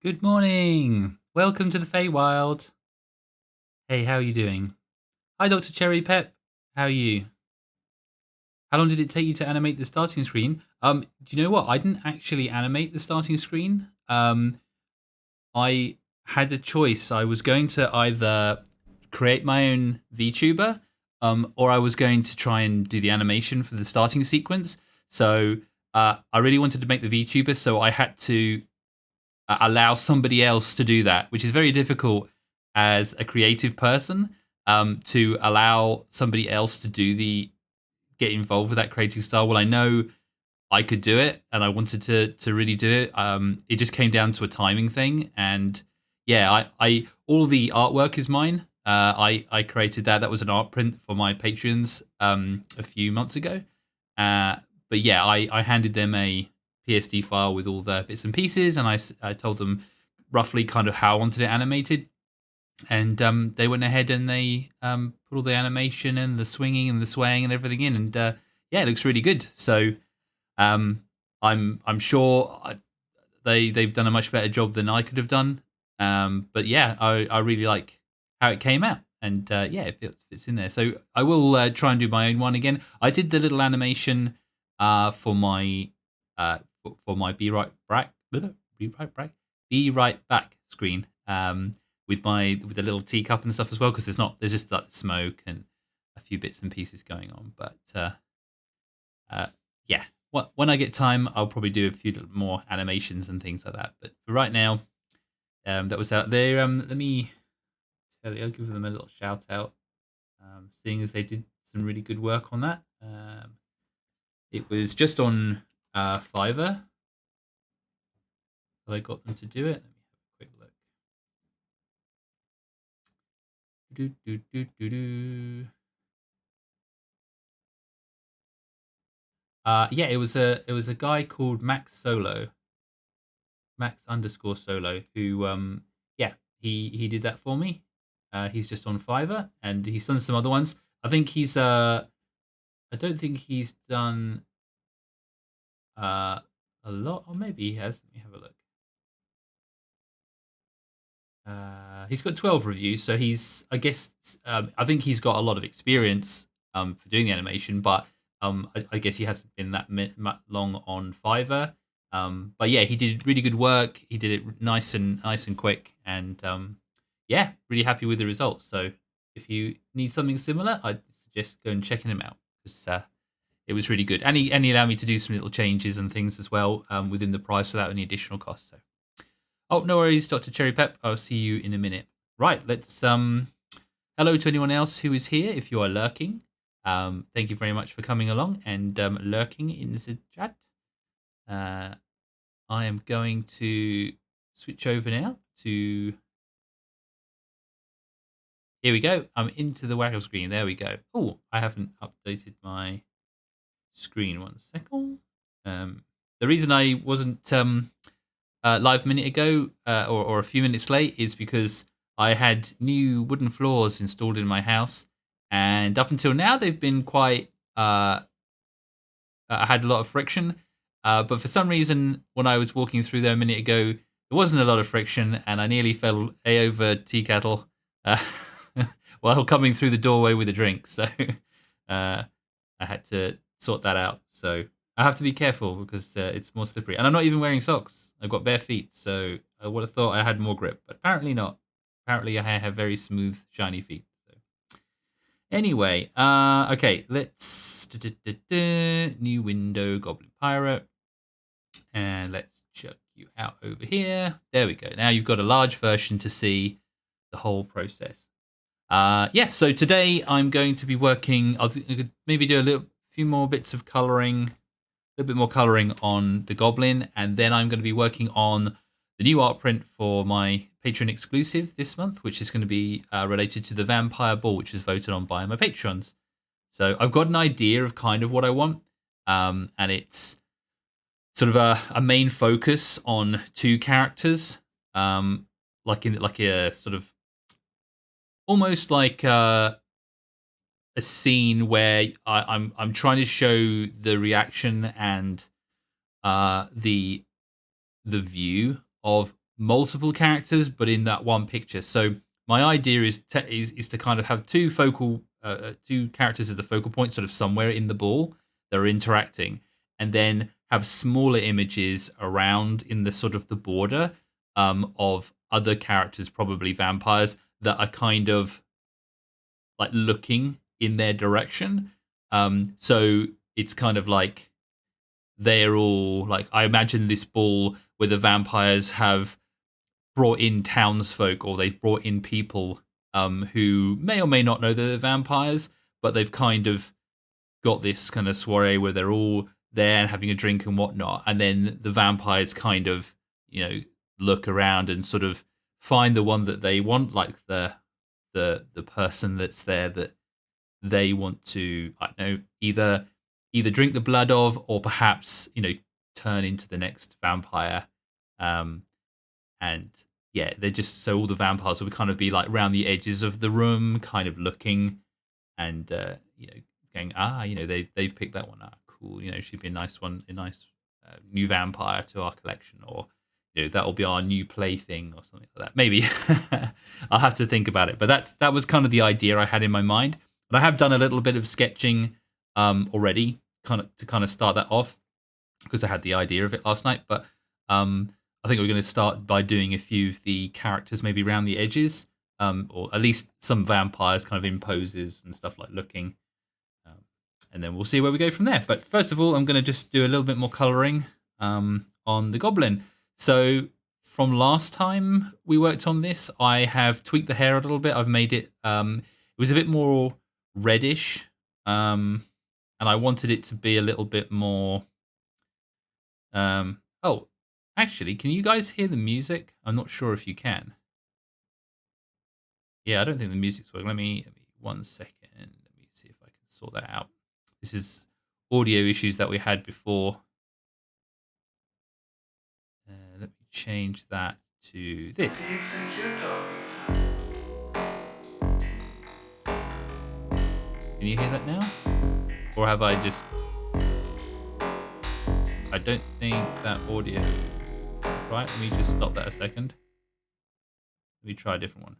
Good morning. Welcome to the Feywild. Hey, how are you doing? Hi, Dr. Cherry Pep. How are you? How long did it take you to animate the starting screen? Do you know what? I didn't actually animate the starting screen. I had a choice. I was going to either create my own VTuber, or I was going to try and do the animation for the starting sequence. So I really wanted to make the VTuber, so I had to allow somebody else to do that, which is very difficult as a creative person, to allow somebody else to do the get involved with that creative style. Well, I know I could do it, and I wanted to really do it. It just came down to a timing thing, and yeah, I all the artwork is mine. I created that. That was an art print for my patrons a few months ago. Uh, but yeah, I handed them a PSD file with all the bits and pieces, and I told them roughly kind of how I wanted it animated, and they went ahead and they put all the animation and the swinging and the swaying and everything in, and yeah, it looks really good. So um, I'm sure they've done a much better job than I could have done. But yeah, I really like how it came out, and yeah, it fits in there. So I will try and do my own one again. I did the little animation for my for my be right back screen, with the little teacup and stuff as well, because there's just like smoke and a few bits and pieces going on. But uh, yeah, when I get time, I'll probably do a few more animations and things like that. But for right now, that was out there. Let me tell you, I'll give them a little shout out, seeing as they did some really good work on that. It was just on Fiverr that I got them to do it. Let me have a quick look. Do, do, do, do, do. Yeah, it was a guy called Max underscore Solo, who yeah, he did that for me. He's just on Fiverr, and he's done some other ones. I think I don't think he's done uh a lot, or maybe he has. Let me have a look. He's got 12 reviews, so I guess, I think he's got a lot of experience for doing the animation, but I guess he hasn't been that long on Fiverr. But yeah, he did really good work. He did it nice and quick, and yeah, really happy with the results. So if you need something similar, I'd suggest go and checking him out, because it was really good, and he allowed me to do some little changes and things as well, within the price without any additional cost. So oh, no worries, Dr. Cherry Pep. I'll see you in a minute. Right, let's hello to anyone else who is here if you are lurking. Thank you very much for coming along and lurking in the chat. Uh, I am going to switch over now to, here we go. I'm into the waggle screen. There we go. Oh, I haven't updated my screen. 1 second. The reason I wasn't live a minute ago, or a few minutes late, is because I had new wooden floors installed in my house, and up until now they've been quite. I had a lot of friction, but for some reason, when I was walking through there a minute ago, there wasn't a lot of friction, and I nearly fell over tea kettle uh, while coming through the doorway with a drink. So uh, I had to sort that out. So I have to be careful because it's more slippery, and I'm not even wearing socks. I've got bare feet, so I would have thought I had more grip, but apparently not. Apparently, I have very smooth, shiny feet. So anyway, okay, let's new window, Goblin Pirate, and let's chuck you out over here. There we go. Now you've got a large version to see the whole process. Yeah, so today I'm going to be working. I could maybe do a little few more bits of coloring, a little bit more coloring on the goblin, and then I'm going to be working on the new art print for my Patreon exclusive this month, which is going to be related to the Vampire Ball, which was voted on by my patrons. So I've got an idea of kind of what I want, and it's sort of a main focus on two characters, like a sort of almost like a scene where I'm trying to show the reaction and the view of multiple characters, but in that one picture. So my idea is to kind of have two characters as the focal point, sort of somewhere in the ball that are interacting, and then have smaller images around in the sort of the border of other characters, probably vampires, that are kind of like looking in their direction. So it's kind of like they're all like, I imagine this ball where the vampires have brought in townsfolk, or they've brought in people who may or may not know they're vampires, but they've kind of got this kind of soiree where they're all there and having a drink and whatnot, and then the vampires kind of, look around and sort of find the one that they want, like the person that's there that they want to, I don't know, either drink the blood of, or perhaps turn into the next vampire. Um, and yeah, they're just, so all the vampires will kind of be like around the edges of the room, kind of looking and going, they've picked that one. Ah, cool. She'd be a nice one, a nice new vampire to our collection, or that'll be our new plaything or something like that. Maybe I'll have to think about it, but that was kind of the idea I had in my mind. And I have done a little bit of sketching already, kind of start that off, because I had the idea of it last night. But I think we're going to start by doing a few of the characters maybe around the edges, or at least some vampires kind of in poses and stuff, like looking. Um, and then we'll see where we go from there. But first of all, I'm going to just do a little bit more coloring on the goblin. So from last time we worked on this, I have tweaked the hair a little bit. I've made it, it was a bit more reddish. And I wanted it to be a little bit more. Oh, actually, can you guys hear the music? I'm not sure if you can. Yeah, I don't think the music's working. Let me 1 second. Let me see if I can sort that out. This is audio issues that we had before. Let me change that to this. Do you think you're talking to? Can you hear that now? Or have I just... I don't think that audio... Right, let me just stop that a second. Let me try a different one.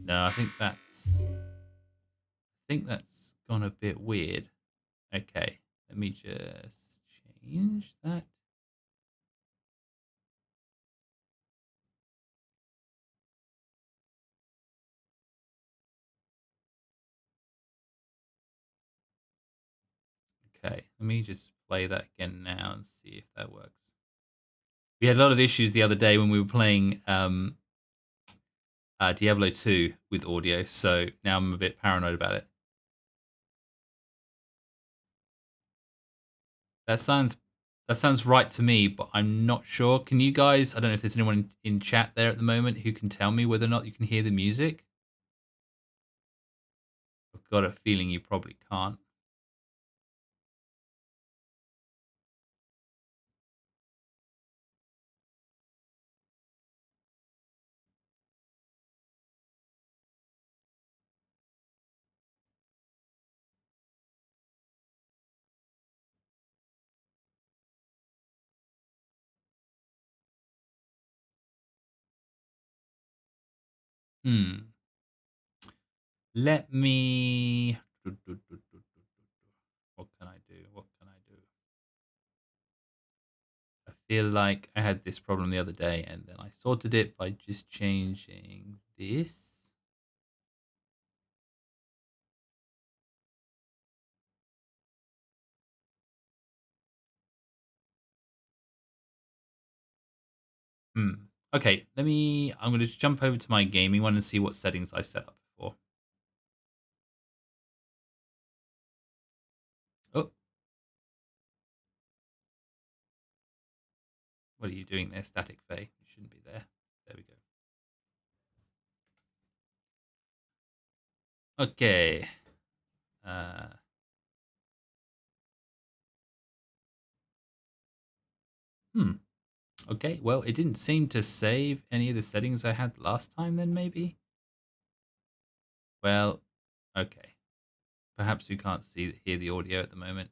No, I think that's gone a bit weird. Okay, let me just change that. Okay, let me just play that again now and see if that works. We had a lot of issues the other day when we were playing Diablo 2 with audio, so now I'm a bit paranoid about it. That sounds that sounds right to me, but I'm not sure. Can you guys? I don't know if there's anyone in chat there at the moment who can tell me whether or not you can hear the music. I've got a feeling you probably can't. Hmm. Let me. What can I do? What can I do? I feel like I had this problem the other day, and then I sorted it by just changing this. Hmm. Okay, I'm going to jump over to my gaming one and see what settings I set up before. Oh, what are you doing there, Static Faye? You shouldn't be there. There we go. Okay. Uh, hmm. Okay, well, it didn't seem to save any of the settings I had last time then, maybe? Well, okay. Perhaps we can't hear the audio at the moment.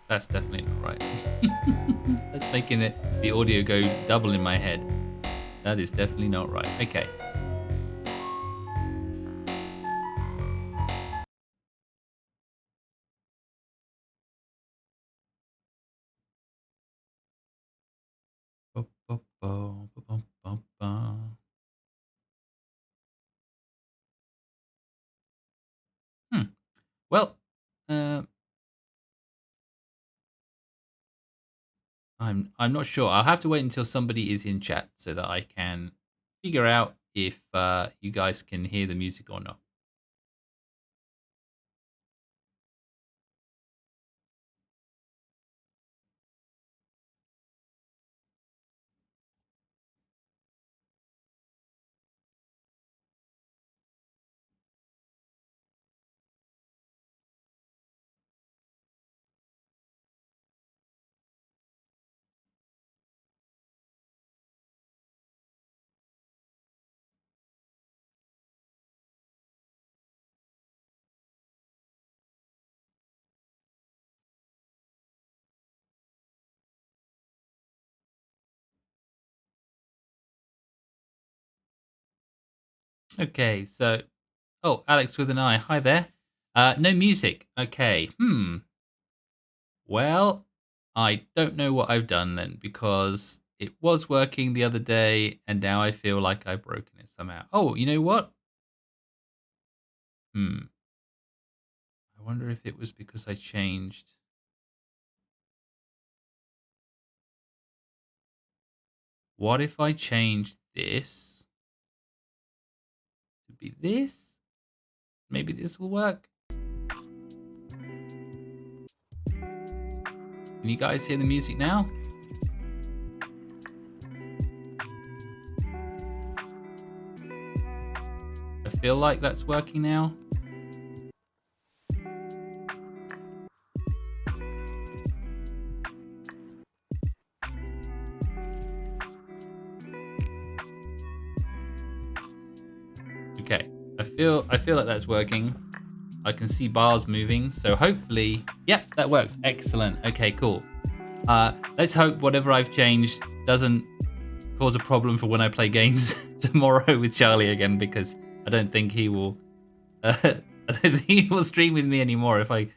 That's definitely not right. That's making the audio go double in my head. That is definitely not right. Okay. Hmm. Well, uh, I'm not sure. I'll have to wait until somebody is in chat so that I can figure out if you guys can hear the music or not. Okay, so Alex with an I. Hi there. No music. Okay. Well, I don't know what I've done then because it was working the other day and now I feel like I've broken it somehow. Oh, you know what? Hmm. I wonder if it was because I changed. What if I changed this to be this? Maybe this will work. Can you guys hear the music now? I feel like that's working now. Okay. I feel like that's working. I can see bars moving, so hopefully, yep, that works. Excellent. Okay, cool. Let's hope whatever I've changed doesn't cause a problem for when I play games tomorrow with Charlie again, because I don't think he will. I don't think he will stream with me anymore if I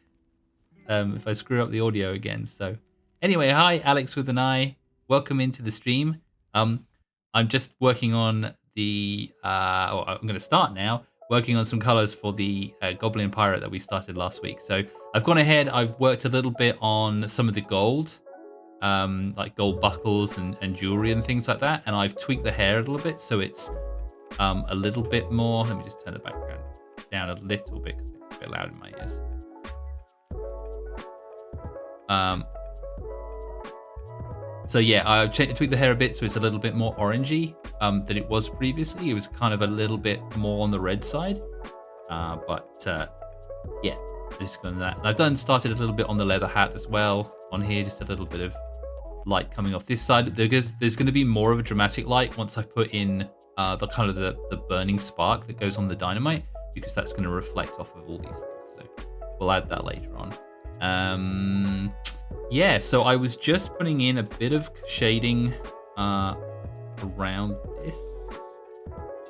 screw up the audio again. So anyway, hi Alex with an I. Welcome into the stream. Um, I'm just working on or I'm going to start now working on some colors for the Goblin Pirate that we started last week. So I've gone ahead. I've worked a little bit on some of the gold, like gold buckles and jewelry and things like that. And I've tweaked the hair a little bit so it's a little bit more. Let me just turn the background down a little bit because it's a bit loud in my ears. Um, so yeah, I've tweaked the hair a bit so it's a little bit more orangey than it was previously. It was kind of a little bit more on the red side, but yeah, just going that. And I've started a little bit on the leather hat as well on here, just a little bit of light coming off this side. There's going to be more of a dramatic light once I put in the kind of the burning spark that goes on the dynamite, because that's going to reflect off of all these things. So we'll add that later on. Yeah, so I was just putting in a bit of shading around this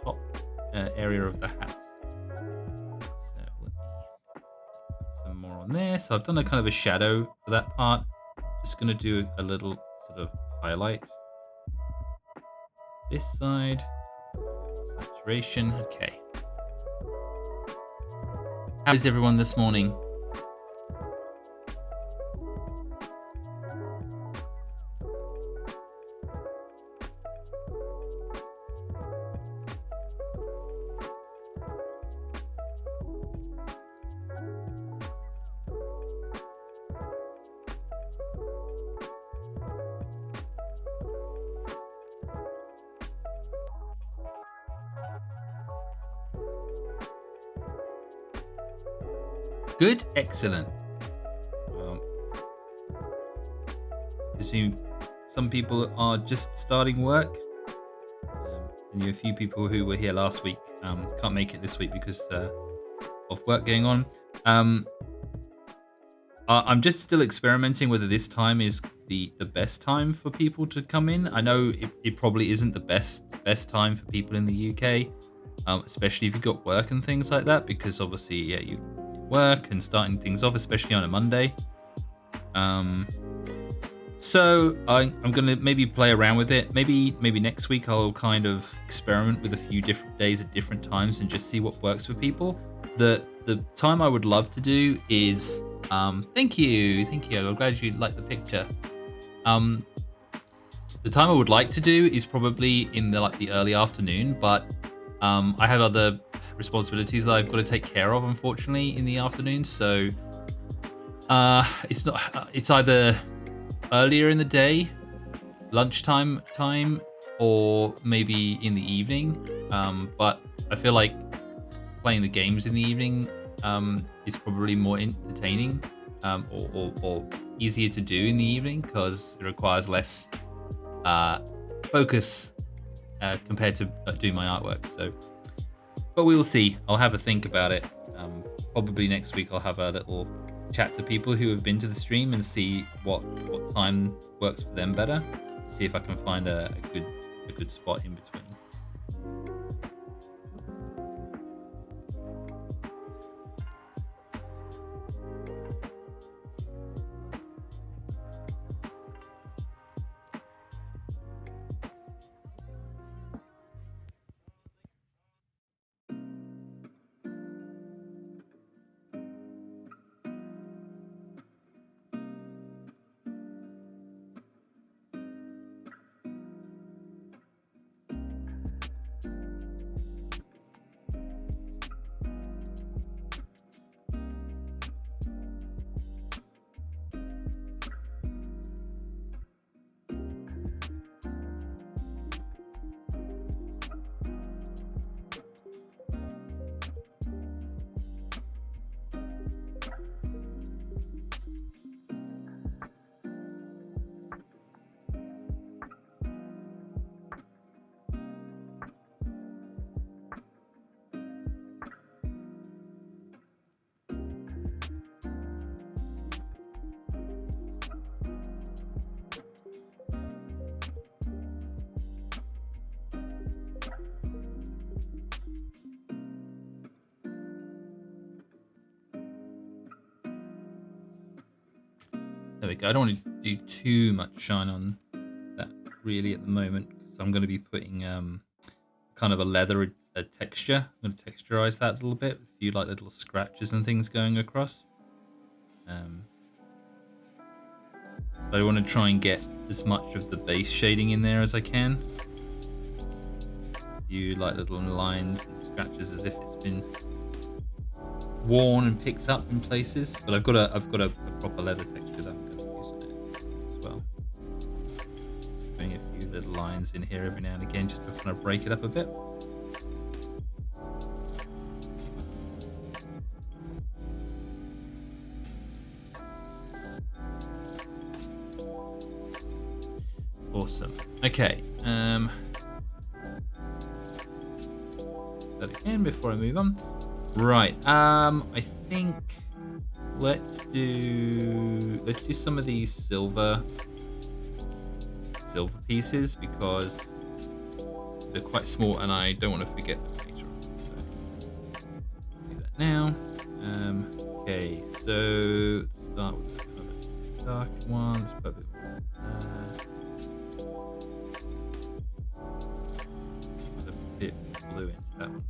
top area of the hat. So let me put some more on there. So I've done a kind of a shadow for that part. Just going to do a little sort of highlight this side. Saturation. Okay. How is everyone this morning? Good, excellent. Well, presume some people are just starting work, and you have a few people who were here last week can't make it this week because of work going on. Um, I'm just still experimenting whether this time is the best time for people to come in. I know it probably isn't the best time for people in the UK, especially if you've got work and things like that, because obviously, yeah, you work and starting things off, especially on a Monday. Um, so I'm gonna maybe play around with it. Maybe next week I'll kind of experiment with a few different days at different times and just see what works for people. The time I would love to do is thank you. I'm glad you like the picture. Um, the time I would like to do is probably in the early afternoon, but I have other responsibilities that I've got to take care of, unfortunately, in the afternoon. So it's not. It's either earlier in the day, lunchtime time, or maybe in the evening. But I feel like playing the games in the evening is probably more entertaining or easier to do in the evening because it requires less focus compared to doing my artwork. So, but we will see. I'll have a think about it. Probably next week I'll have a little chat to people who have been to the stream and see what time works for them better. See if I can find a good spot in between. There we go. I don't want to do too much shine on that really at the moment because I'm going to be putting kind of a leather texture. I'm going to texturize that a little bit with a few little scratches and things going across. But I want to try and get as much of the base shading in there as I can. A few little lines and scratches as if it's been worn and picked up in places. But I've got a proper leather texture that I'm going to use on it as well. Just putting a few little lines in here every now and again just to kind of break it up a bit. Awesome. Okay. That again before I move on. Right. I think let's do some of these silver pieces because they're quite small and I don't want to forget them later on. So do that now. Okay. So start with the kind of dark ones, but a bit more. A bit blue into that one.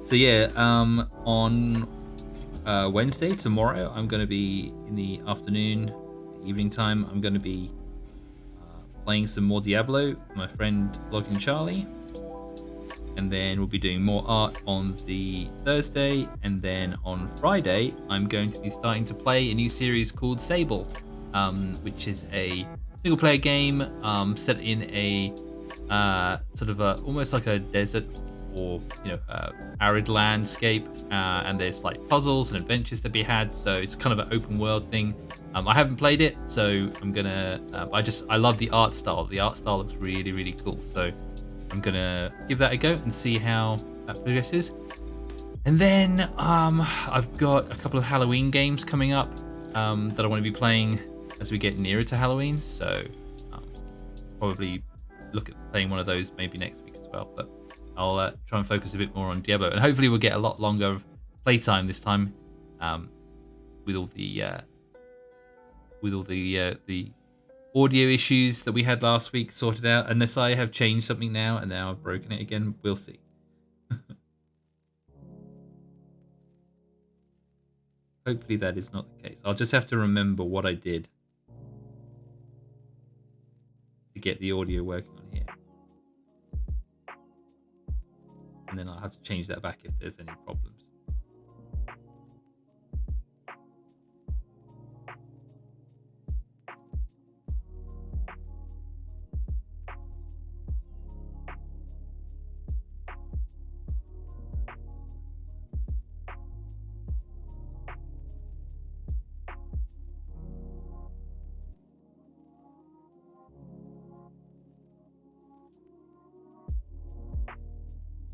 So yeah, on Wednesday, tomorrow, I'm going to be in the afternoon, evening time. I'm going to be playing some more Diablo with my friend Logging Charlie, and then we'll be doing more art on the Thursday, and then on Friday, I'm going to be starting to play a new series called Sable, which is a single-player game set in a sort of almost like a desert or arid landscape, and there's like puzzles and adventures to be had. So it's kind of an open world thing. I haven't played it, so I'm gonna. I love the art style. The art style looks really really cool. So I'm gonna give that a go and see how that progresses. And then I've got a couple of Halloween games coming up that I want to be playing as we get nearer to Halloween. So um, probably look at playing one of those maybe next week as well. But I'll try and focus a bit more on Diablo, and hopefully we'll get a lot longer of playtime this time, um, with all the audio issues that we had last week sorted out. Unless I have changed something now and now I've broken it again, we'll see. Hopefully that is not the case. I'll just have to remember what I did to get the audio working on here. And then I'll have to change that back if there's any problems.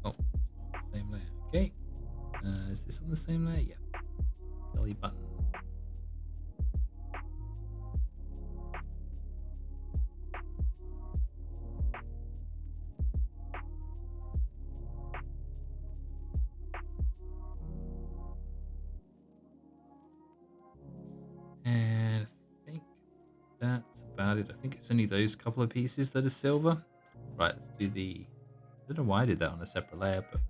Oh, same layer. Okay. Is this on the same layer? Yeah. Belly button. And I think that's about it. I think it's only those couple of pieces that are silver. Right, let's do the... I don't know why I did that on a separate layer, but...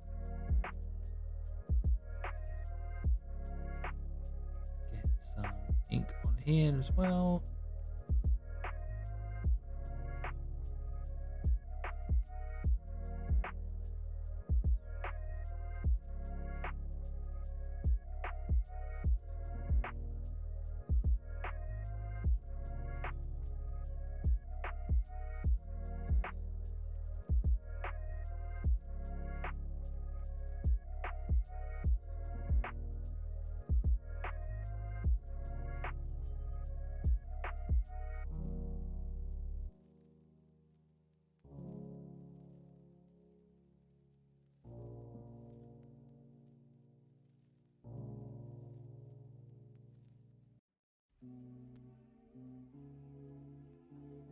Get some ink on here as well.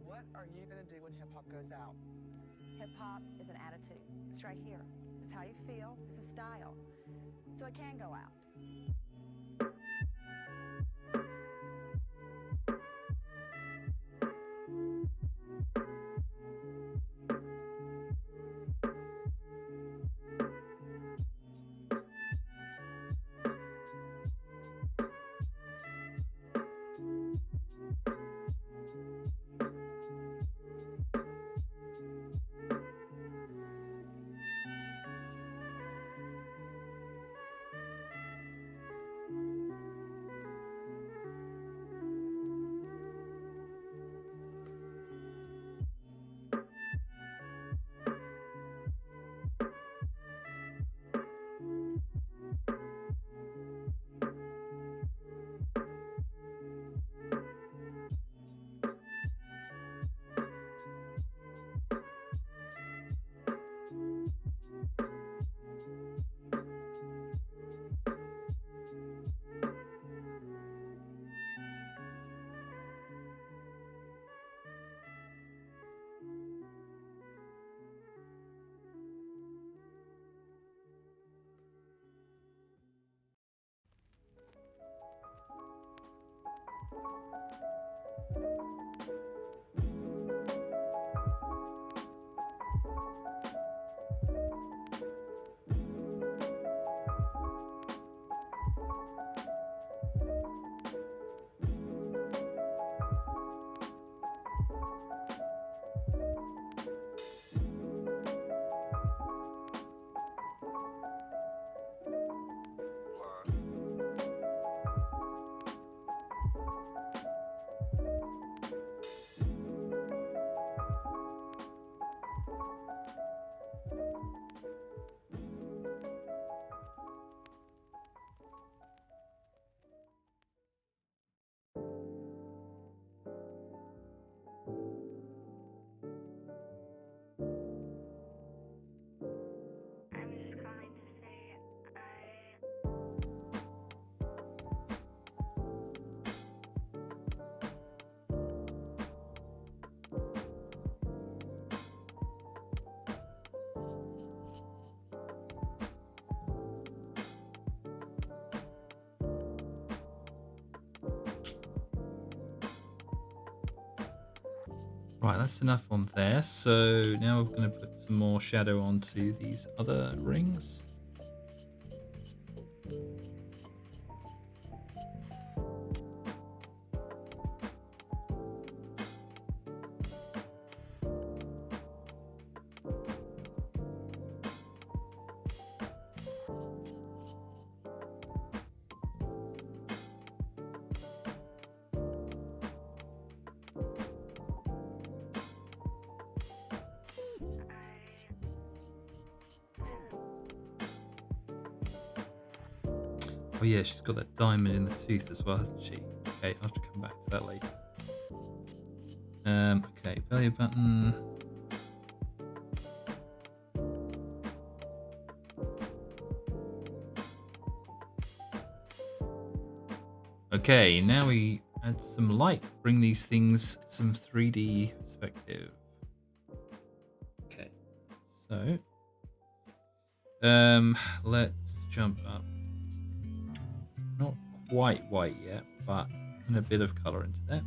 What are you going to do when hip hop goes out? Hip hop is an attitude. It's right here. It's how you feel. It's a style. So it can go out. Right, that's enough on there. So now we're going to put some more shadow onto these other rings. Oh yeah, she's got that diamond in the tooth as well, hasn't she? Okay, I'll have to come back to that later. Okay, belly button. Okay, now we add some light. Bring these things some 3D perspective. Okay, so let's jump up. Not quite white yet, but put a bit of color into that.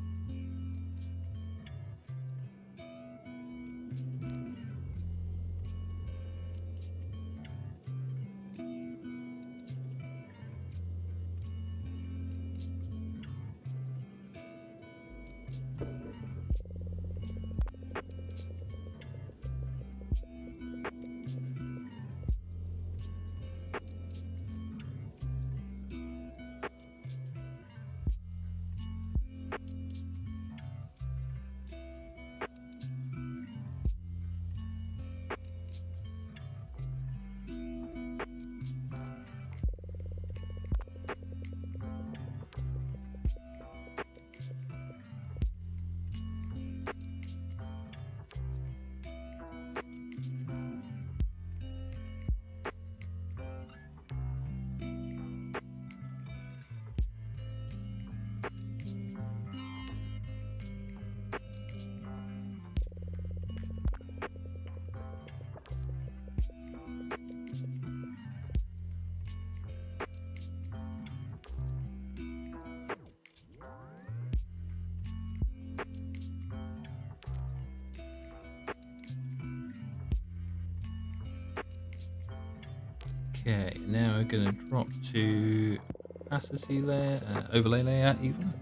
Okay, now we're going to drop to opacity layer, overlay layer even,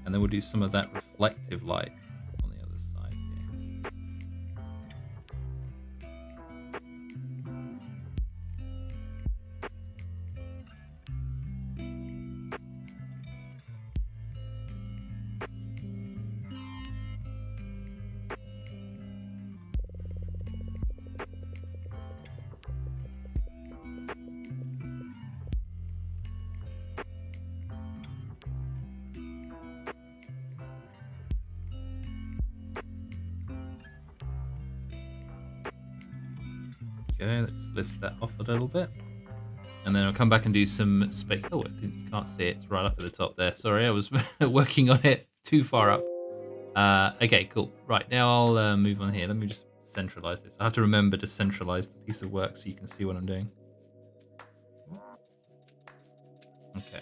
and then we'll do some of that reflective light on the other side here. Okay, let's lift that off a little bit. And then I'll come back and do some space. Oh, you can't see it. It's right up at the top there. Sorry, I was working on it too far up. Okay, cool. Right, now I'll move on here. Let me just centralize this. I have to remember to centralize the piece of work so you can see what I'm doing. Okay.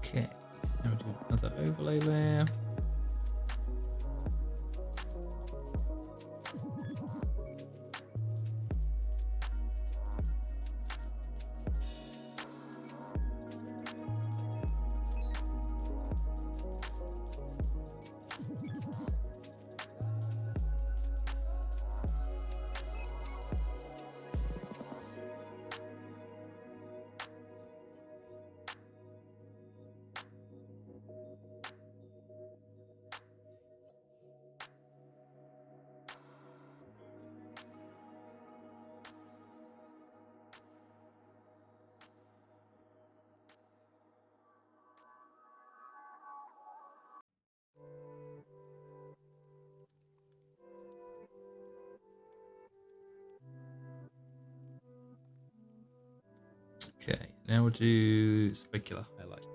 Okay, now we do another overlay layer. Okay, now we'll do specular highlights.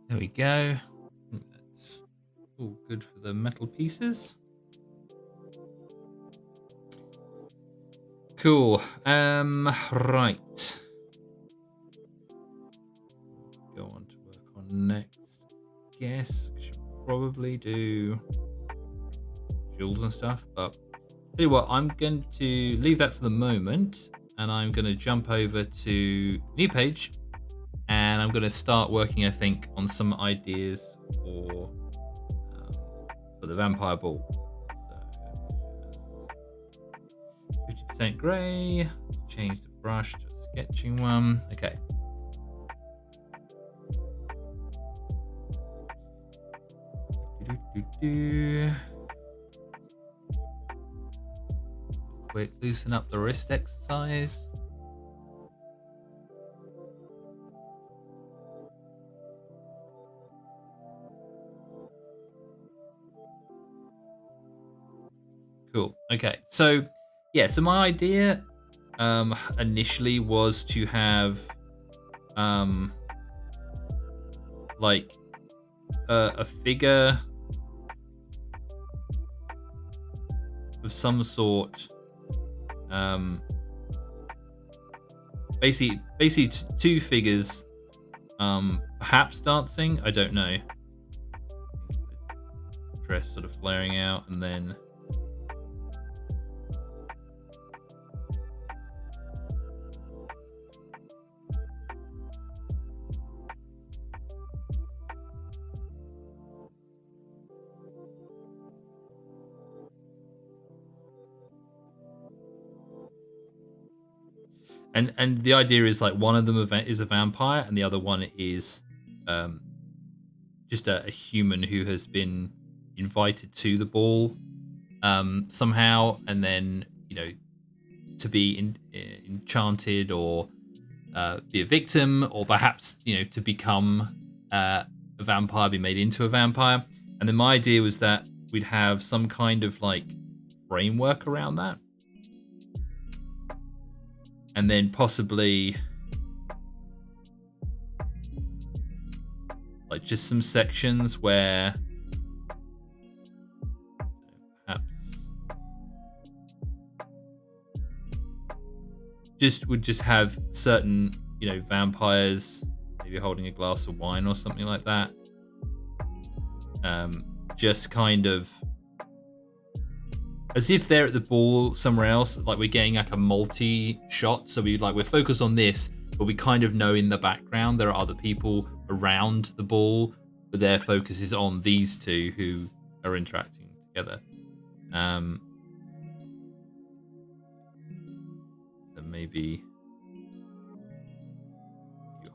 There we go. That's all good for the metal pieces. Cool. Right. Go on to work on next. Guess I should probably do jewels and stuff, but tell you what, I'm going to leave that for the moment, and I'm going to jump over to new page, and I'm going to start working, I think, on some ideas for the vampire ball. So 50% grey. Change the brush to a sketching one. Okay. Quick, loosen up the wrist exercise. Cool. Okay. So, yeah. So my idea, initially was to have, like, a figure of some sort. Basically, two figures, perhaps dancing. I don't know. Dress sort of flaring out, and then And the idea is like one of them is a vampire, and the other one is just a human who has been invited to the ball somehow, and then to be enchanted or be a victim, or perhaps to become a vampire, be made into a vampire. And then my idea was that we'd have some kind of like framework around that, and then possibly like just some sections where perhaps would just have certain vampires maybe holding a glass of wine or something like that, just kind of as if they're at the ball somewhere else, like we're getting like a multi shot, so we're focused on this, but we kind of know in the background there are other people around the ball, but their focus is on these two who are interacting together. So maybe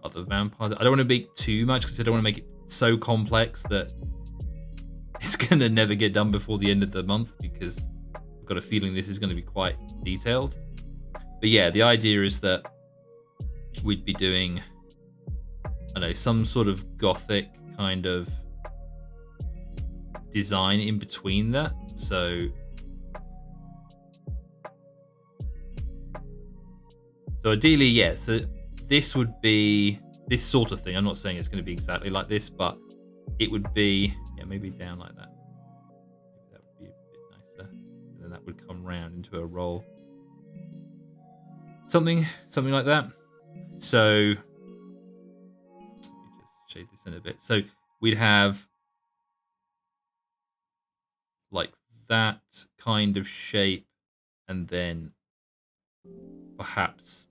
other vampires. I don't want to make too much because I don't want to make it so complex that it's gonna never get done before the end of the month, because I've got a feeling this is going to be quite detailed. But yeah, the idea is that we'd be doing, I don't know, some sort of gothic kind of design in between that. So ideally, yeah, so this would be this sort of thing. I'm not saying it's going to be exactly like this, but it would be, yeah, maybe down like that. Maybe that would be a bit nicer. And then that would come round into a roll. Something like that. So let me just shade this in a bit. So we'd have like that kind of shape, and then perhaps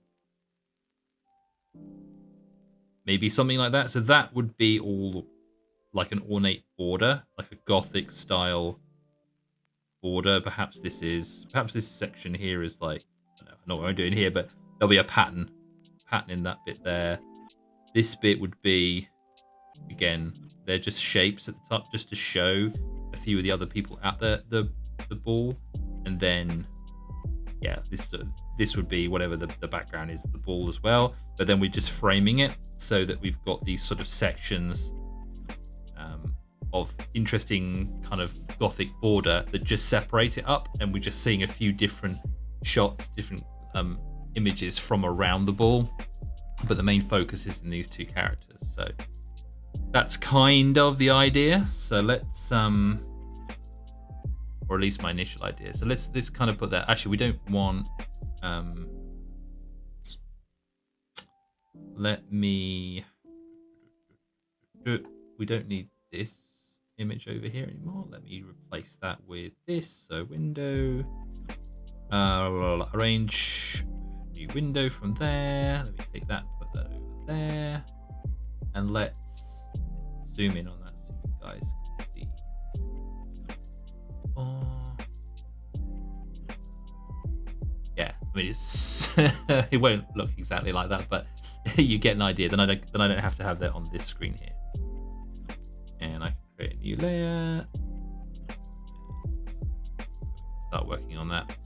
maybe something like that. So that would be all like an ornate border, like a gothic style border. Perhaps this section here is like, I don't know what I'm doing here, but there'll be a pattern in that bit there. This bit would be, again, they're just shapes at the top just to show a few of the other people at the ball. And then yeah, this would be whatever the background is of the ball as well, but then we're just framing it so that we've got these sort of sections of interesting kind of gothic border that just separate it up, and we're just seeing a few different shots, different images from around the ball, but the main focus is in these two characters. So that's kind of the idea. So let's or at least my initial idea. So let's kind of put that. Actually, we don't want we don't need this image over here anymore. Let me replace that with this. So window, arrange new window from there. Let me take that, put that over there, and let's zoom in on that so you guys can see. Yeah, I mean it's it won't look exactly like that, but you get an idea. Then I don't have to have that on this screen here. And I can create a new layer. Start working on that.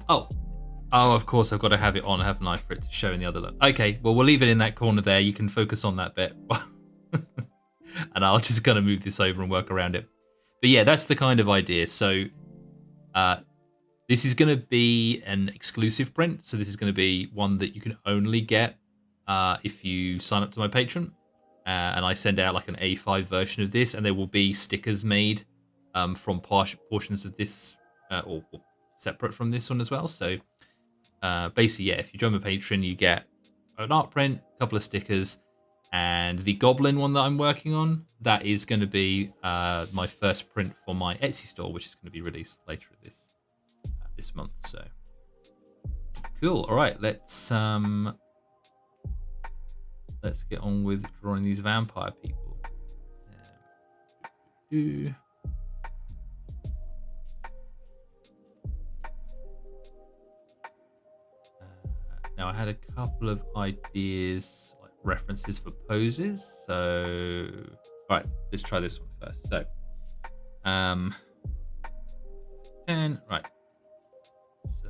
Oh, of course I've got to have it on, haven't I, for it to show in the other look. Okay, well we'll leave it in that corner there. You can focus on that bit. And I'll just kind of move this over and work around it. But yeah, that's the kind of idea. So this is going to be an exclusive print. So this is going to be one that you can only get if you sign up to my Patreon. And I send out like an A5 version of this, and there will be stickers made from portions of this or separate from this one as well. So basically, yeah, if you join my Patreon, you get an art print, a couple of stickers, and the Goblin one that I'm working on, that is going to be my first print for my Etsy store, which is going to be released later this month. So cool. All right, let's get on with drawing these vampire people. Now I had a couple of ideas, like references for poses. So, right, let's try this one first. So, um, 10, right. So,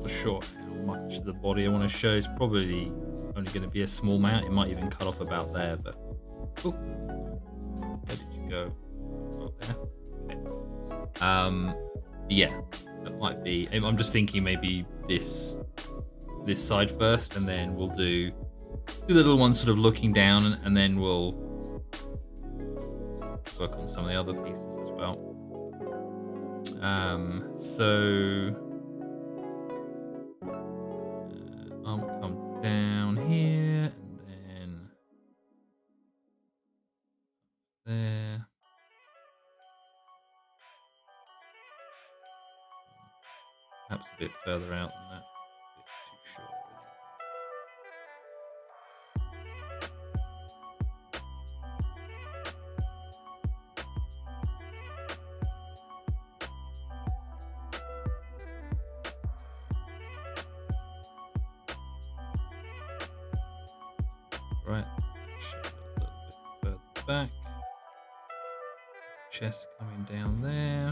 not sure how much of the body I want to show. It's probably only going to be a small amount. It might even cut off about there, but oh, where did you go? Oh, there. Okay. Yeah, that might be. I'm just thinking maybe this side first, and then we'll do the little one sort of looking down, and then we'll work on some of the other pieces as well. So I'll come down here and then there. Perhaps a bit further out than that. A bit too short. Right, show a little bit further back. Chest coming down there.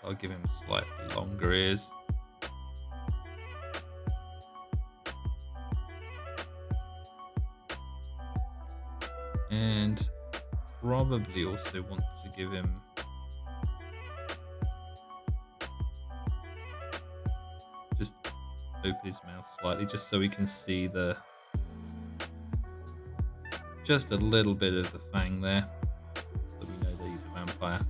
I'll give him slightly longer ears. And probably also want to give him just open his mouth slightly just so we can see just a little bit of the fang there, so we know that he's a vampire.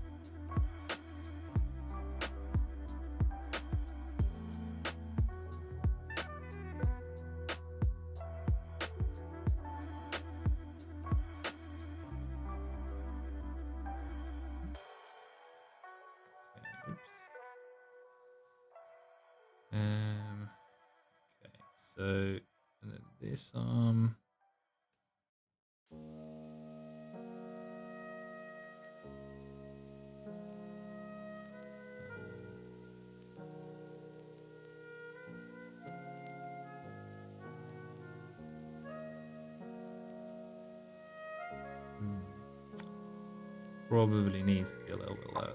Okay, so and then this arm. Probably needs to be a little bit lower.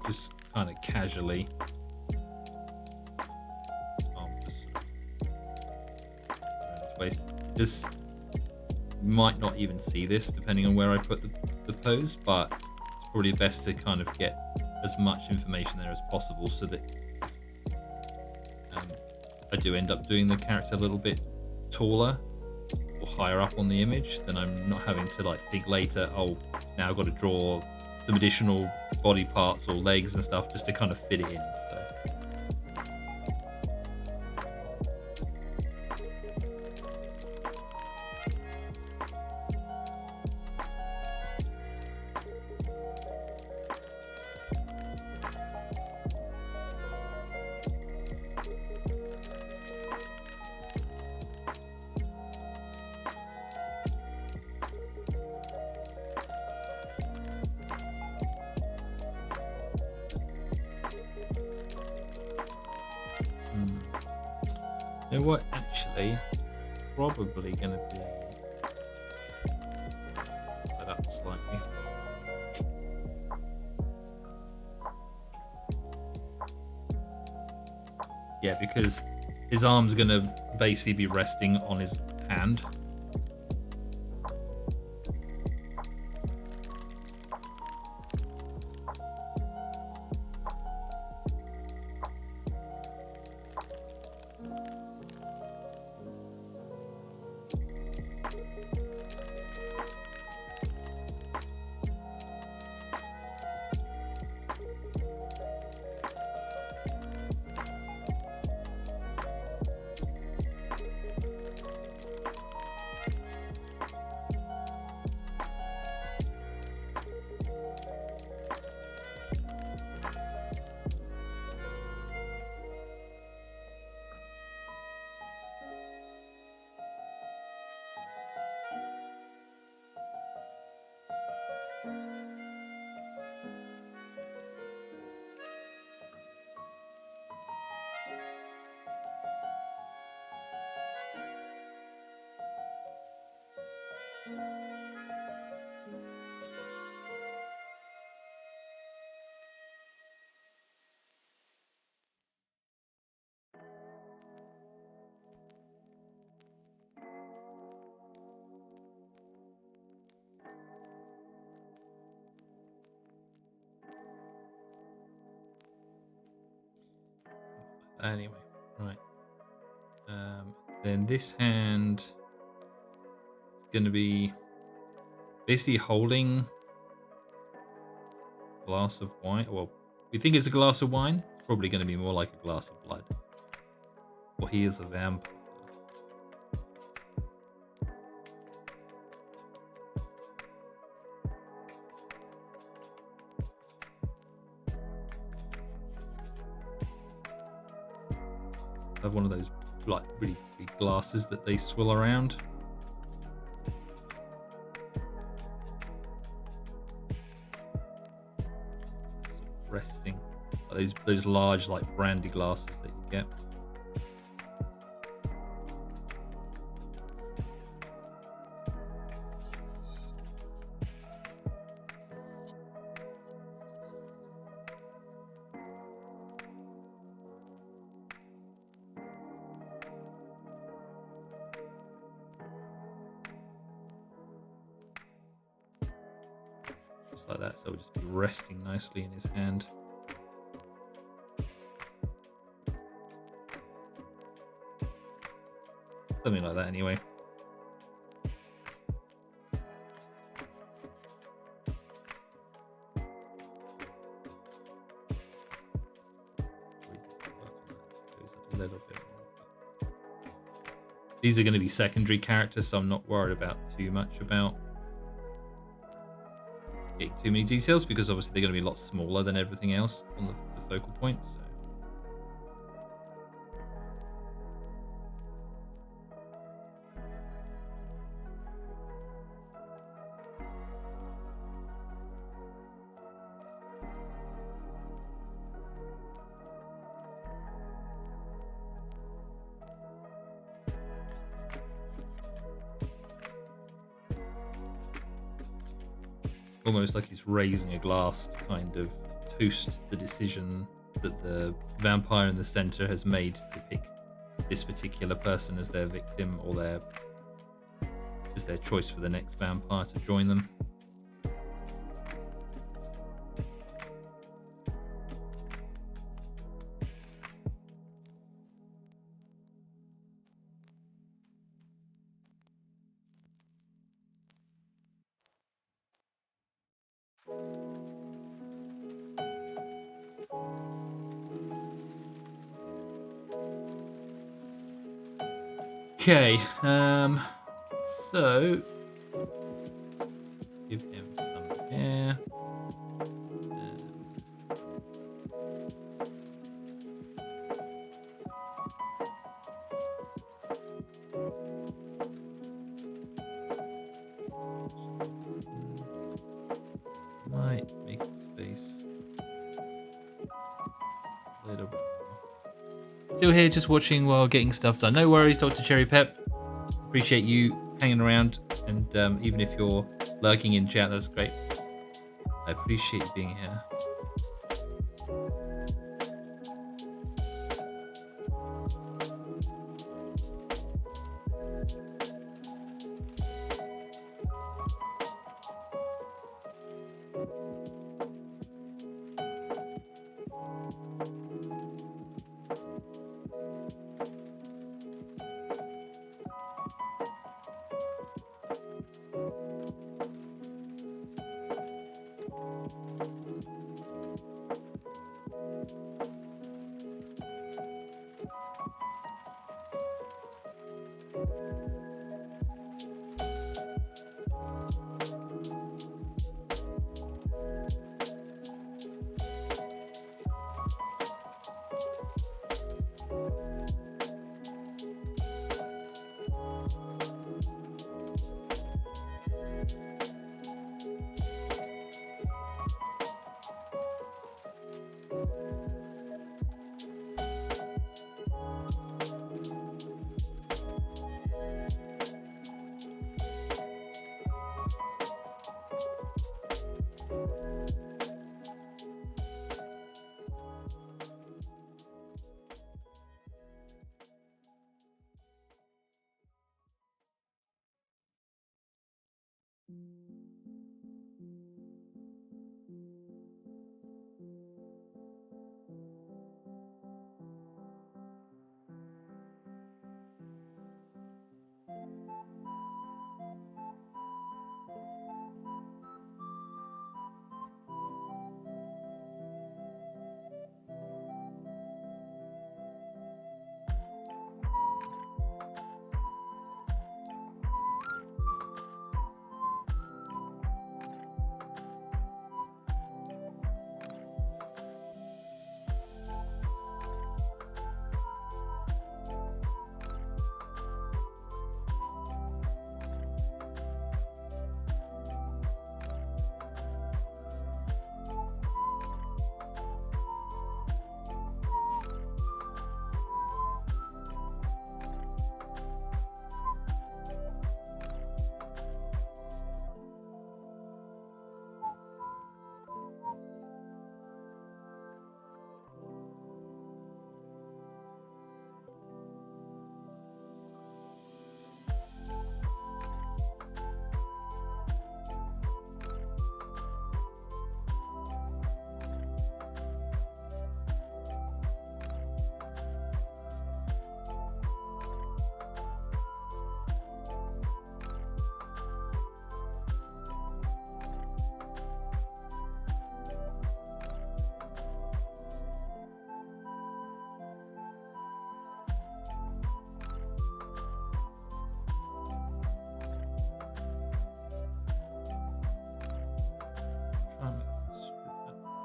Just kind of casually. Just this way. This might not even see this depending on where I put the pose, but it's probably best to kind of get as much information there as possible so that I do end up doing the character a little bit taller or higher up on the image, then I'm not having to like think later, oh, now I've got to draw some additional body parts or legs and stuff just to kind of fit it in. So. You know what? Actually, probably going to be that up slightly. Yeah, because his arm's going to basically be resting on his hand. Anyway, right. Then this hand is going to be basically holding a glass of wine. Well, we think it's a glass of wine. It's probably going to be more like a glass of blood. Well, he is a vampire. I have one of those like really big glasses that they swill around. Resting. Those large like brandy glasses that you get. just like that, so it'll just be resting nicely in his hand. Something like that anyway. A little bit more. These are going to be secondary characters, so I'm not worried about too much about getting too many details, because obviously they're going to be a lot smaller than everything else on the focal points. So. Almost like he's raising a glass to kind of toast the decision that the vampire in the center has made to pick this particular person as their victim, or as their choice for the next vampire to join them. Okay, so give him some air. Might make his face a little bit more. Still here, just watching while getting stuff done. No worries, Dr. Cherry Pep. Appreciate you hanging around, and even if you're lurking in chat, that's great. I appreciate you being here.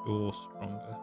You're stronger.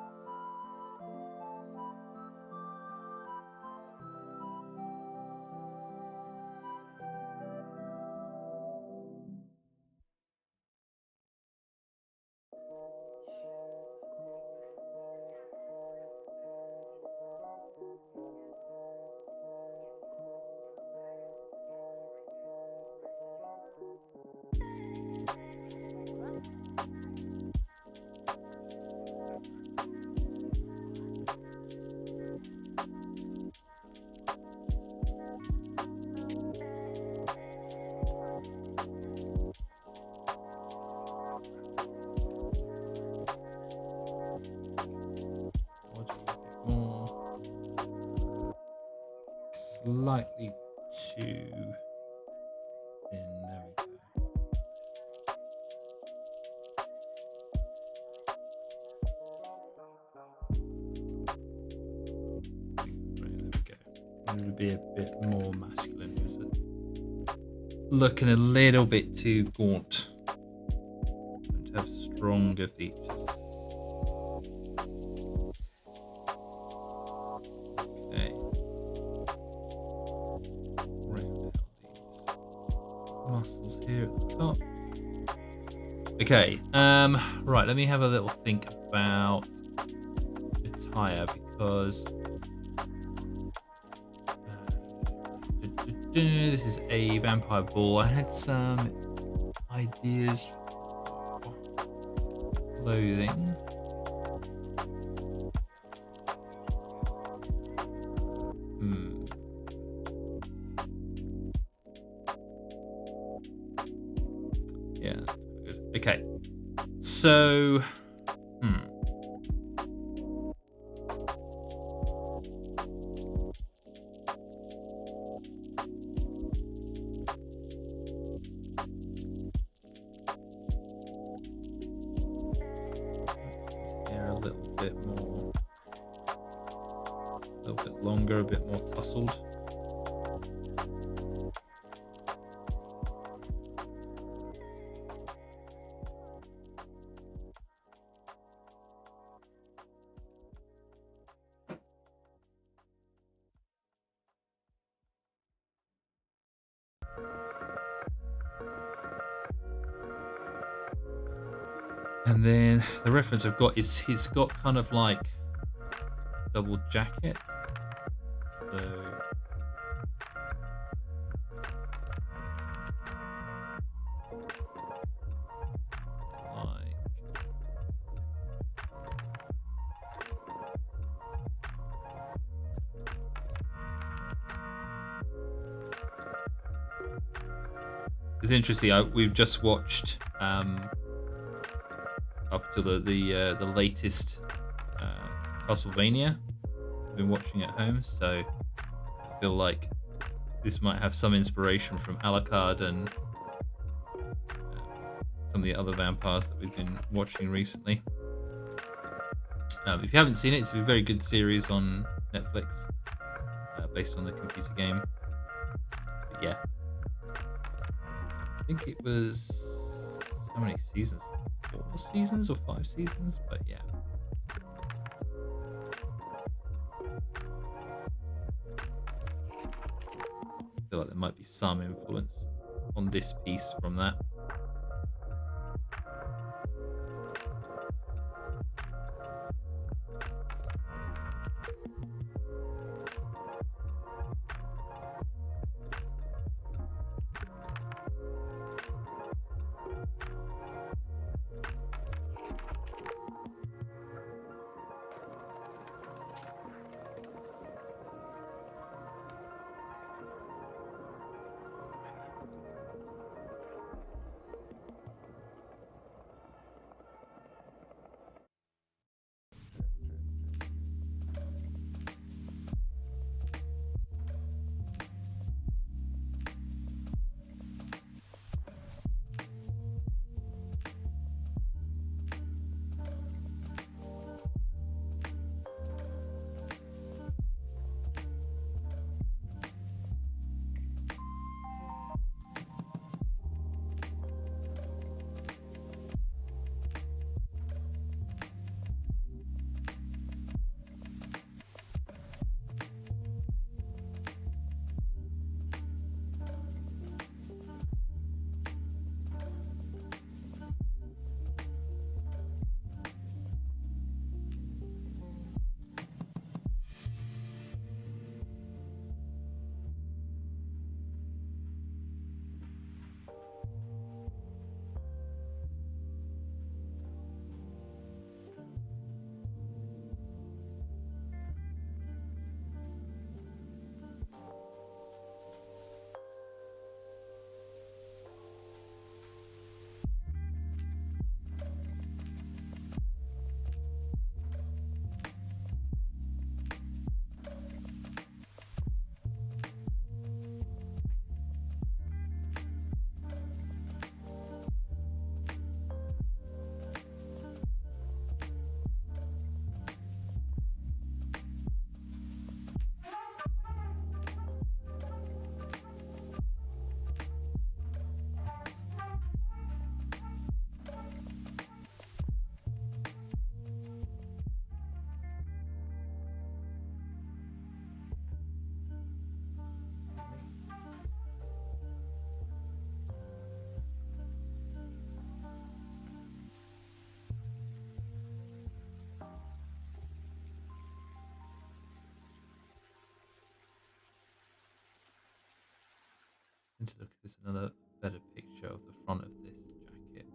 More. Slightly too thin. There we go. Right, there we go. It would be a bit more masculine, is it? Looking a little bit too gaunt. To have stronger features. Okay. Round out these muscles here at the top. Okay. Right. Let me have a little think about attire because this is a vampire ball. I had some ideas for clothing. Yeah, that's good. Okay. So, hair a little bit more, a little bit longer, a bit more tousled. And then the reference I've got is he's got kind of like double jacket. So like it's interesting. We've just watched up to the latest Castlevania. I've been watching at home, so I feel like this might have some inspiration from Alucard and some of the other vampires that we've been watching recently. If you haven't seen it, it's a very good series on Netflix based on the computer game. But yeah, I think it was how many seasons? 4 seasons or 5 seasons? But yeah. I feel like there might be some influence on this piece from that. tend to look at this another better picture of the front of this jacket.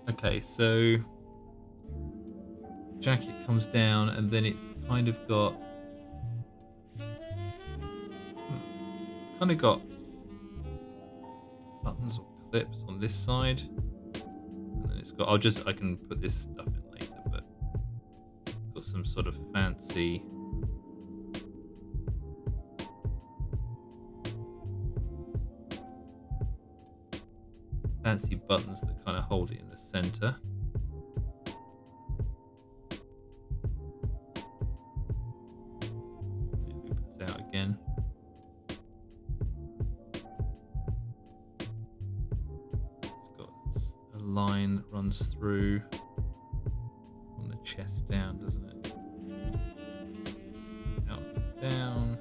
Okay, so jacket comes down and then it's kind of got it's kind of got buttons or clips on this side, and then it's got I can put this stuff in later, but it's got some sort of fancy buttons that kind of hold it in the center. It opens out again. It's got a line that runs through on the chest down, doesn't it? Out, down.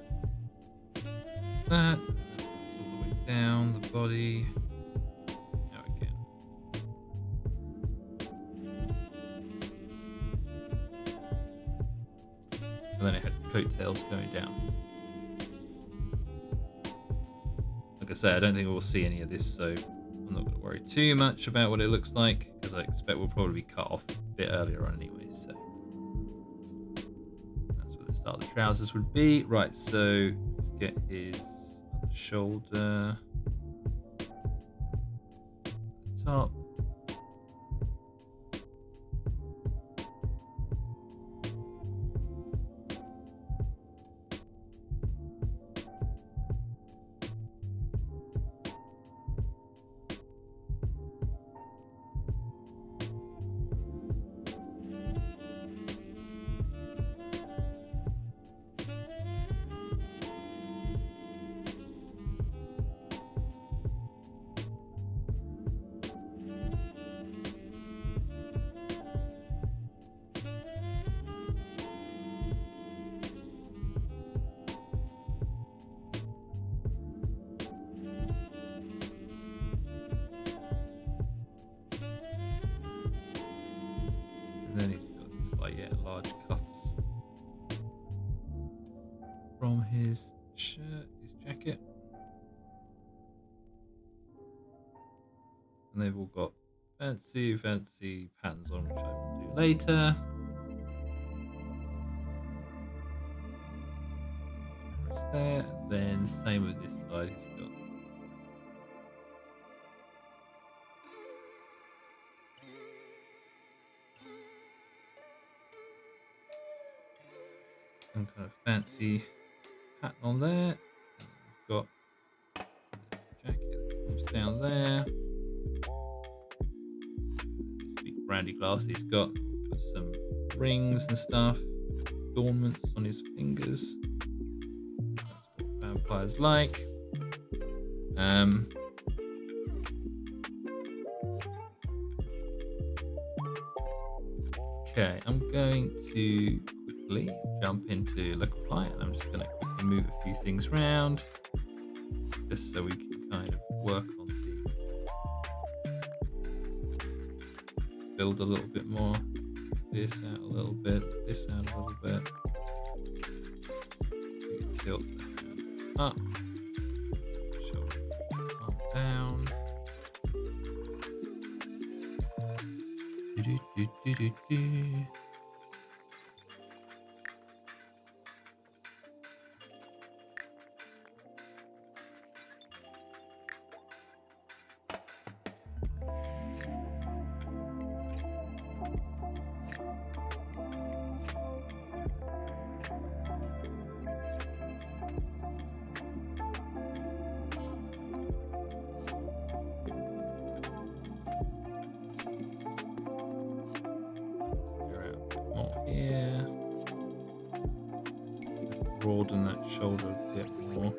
That. And then all the way down the body. And then it had coattails going down. Like I say, I don't think we'll see any of this, so I'm not going to worry too much about what it looks like, because I expect we'll probably be cut off a bit earlier on anyway, so that's where the start of the trousers would be. Right, so let's get his other shoulder, top. And then he's got these large cuffs from his shirt, his jacket. And they've all got fancy patterns on, which I will do later. Press there, and then same with this side. He's got some kind of fancy pattern on there. And we've got the jacket that comes down there. This big brandy glass he's got some rings and stuff, adornments on his fingers. That's what vampires like. Okay, I'm going to quickly jump into Liquefy, and I'm just going to quickly move a few things around just so we can kind of work on build a little bit more. This out a little bit, this out a little bit. You can tilt the hand up, shoulder arm down. Do, do, do, do, do. Here, broaden that shoulder a bit more.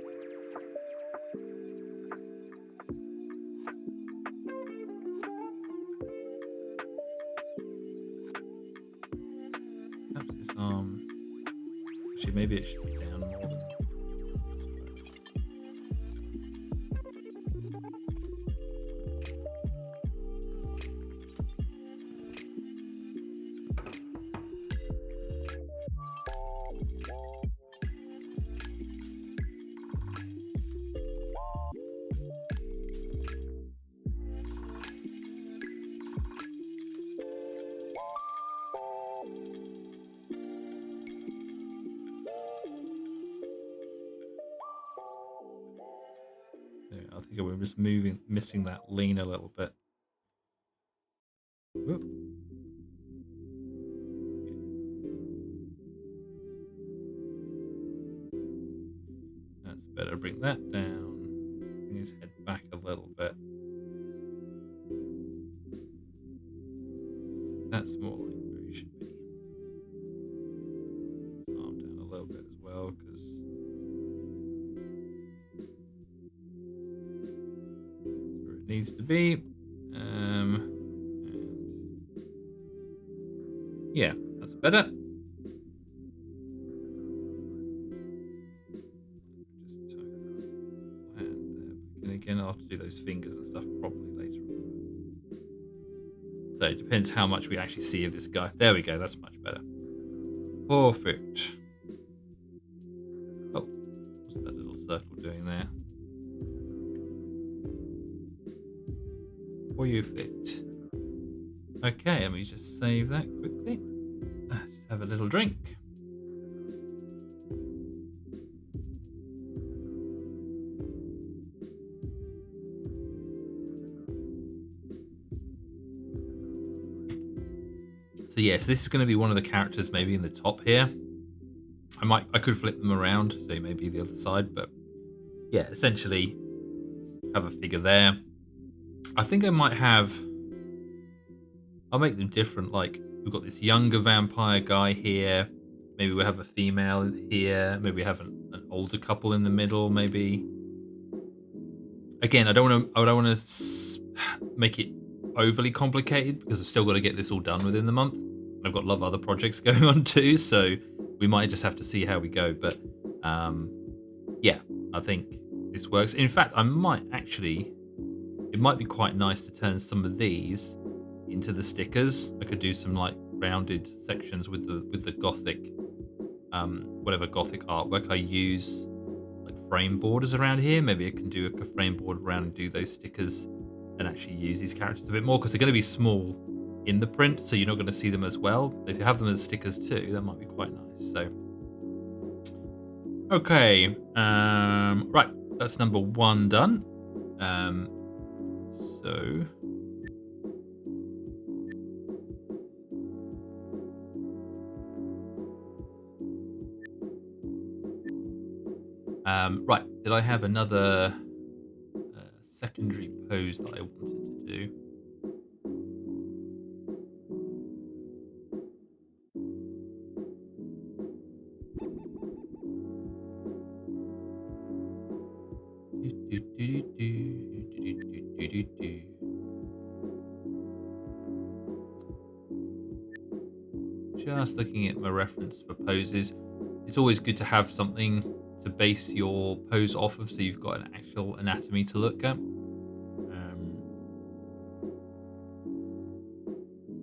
Perhaps this arm, actually maybe it should be down more than this way. Yeah, I think we're just missing that lean a little bit. Whoop. That's better. Bring that down. Bring his head back a little bit. That's more like where he should be. His arm down a little bit as well, because that's where it needs to be. And yeah, that's better. Just tuck his hand there. And again, I'll have to do those fingers and stuff properly later on. So it depends how much we actually see of this guy. There we go, that's much better. Perfect. Oh, what's that little circle doing there? Perfect. Okay, let me just save that quickly. Let's have a little drink. So yes, this is going to be one of the characters maybe in the top here. I could flip them around, so maybe the other side, but yeah, essentially have a figure there. I think I might have, I'll make them different. Like we've got this younger vampire guy here. Maybe we have a female here. Maybe we have an older couple in the middle. Maybe. Again, I don't want to make it overly complicated because I've still got to get this all done within the month. I've got a lot of other projects going on too, so we might just have to see how we go. But yeah, I think this works. In fact, I might actually. It might be quite nice to turn some of these into the stickers. I could do some like rounded sections with the gothic, whatever gothic artwork I use, like frame borders around here. Maybe I can do a frame board around and do those stickers and actually use these characters a bit more because they're going to be small in the print, so you're not going to see them as well. If you have them as stickers too, that might be quite nice. So, okay, right, that's number 1 done. So right, did I have another secondary pose that I wanted to do? Just looking at my reference for poses, it's always good to have something to base your pose off of, so you've got an actual anatomy to look at.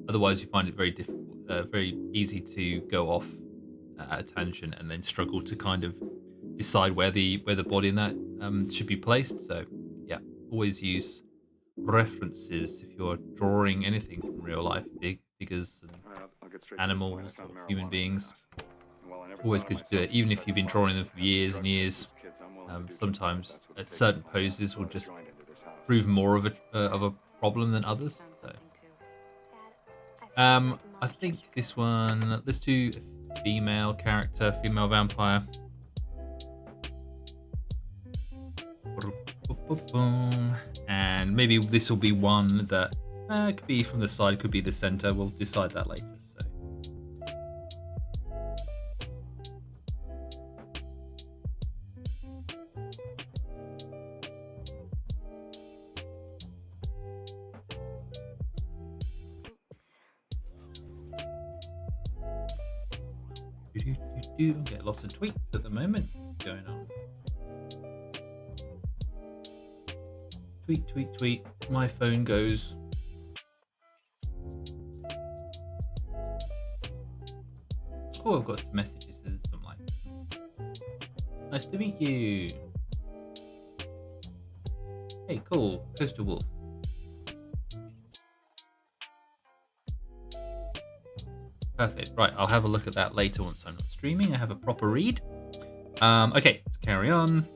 Otherwise, you find it very difficult, very easy to go off at a tangent and then struggle to kind of decide where the body in that should be placed. So yeah, always use references if you're drawing anything from real life, figures and animals or human beings. Always good to do it, even if you've been drawing them for years and years. Sometimes certain poses will just prove more of a problem than others. So I think this one, let's do a female character, female vampire. And maybe this will be one that could be from the side, could be the center. We'll decide that later. I get lots of tweets at the moment going on. Tweet, tweet, tweet. My phone goes. Oh, I've got some messages and some like. Nice to meet you. Hey, cool. Coastal Wolf. Perfect. Right, I'll have a look at that later once I'm not streaming. I have a proper read. Okay, let's carry on.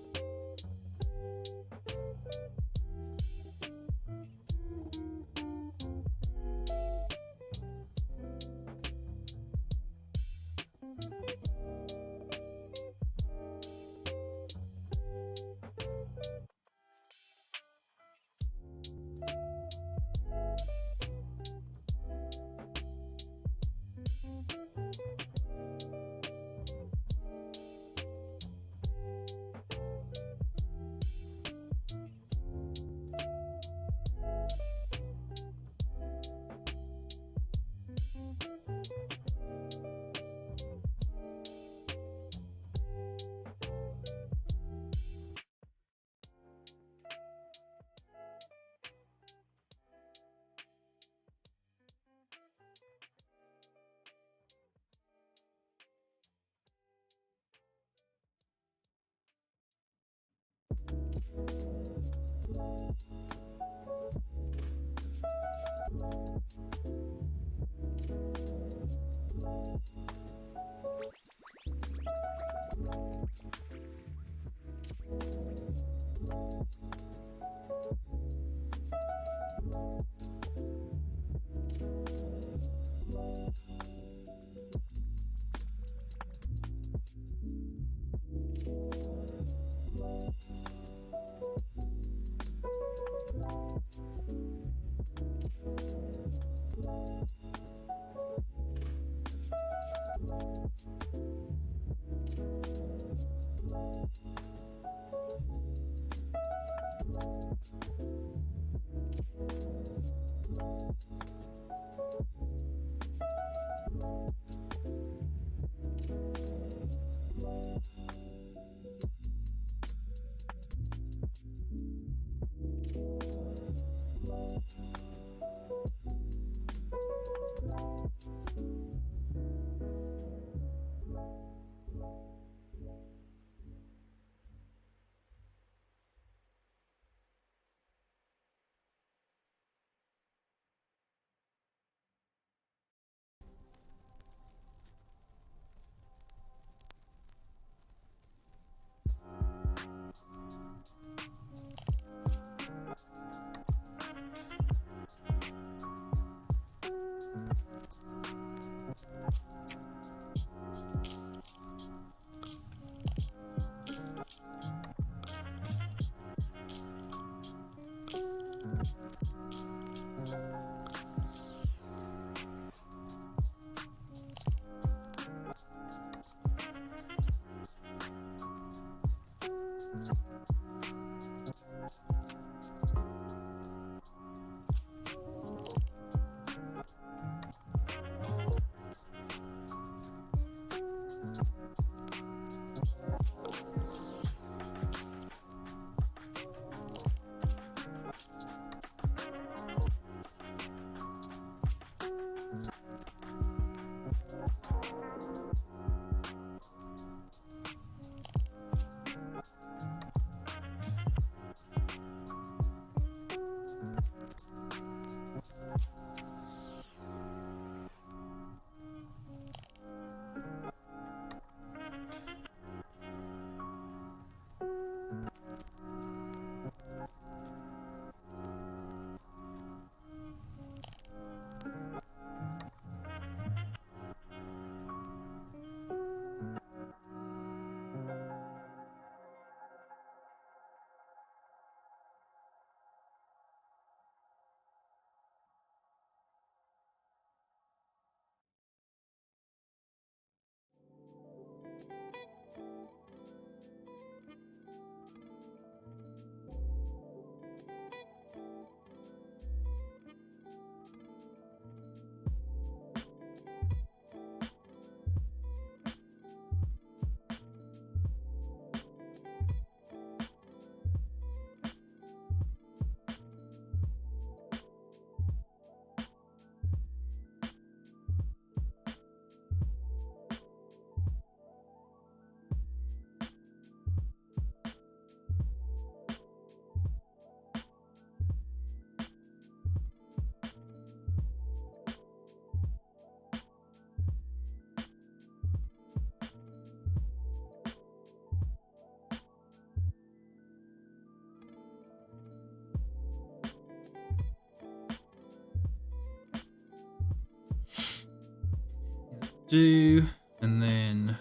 do. And then,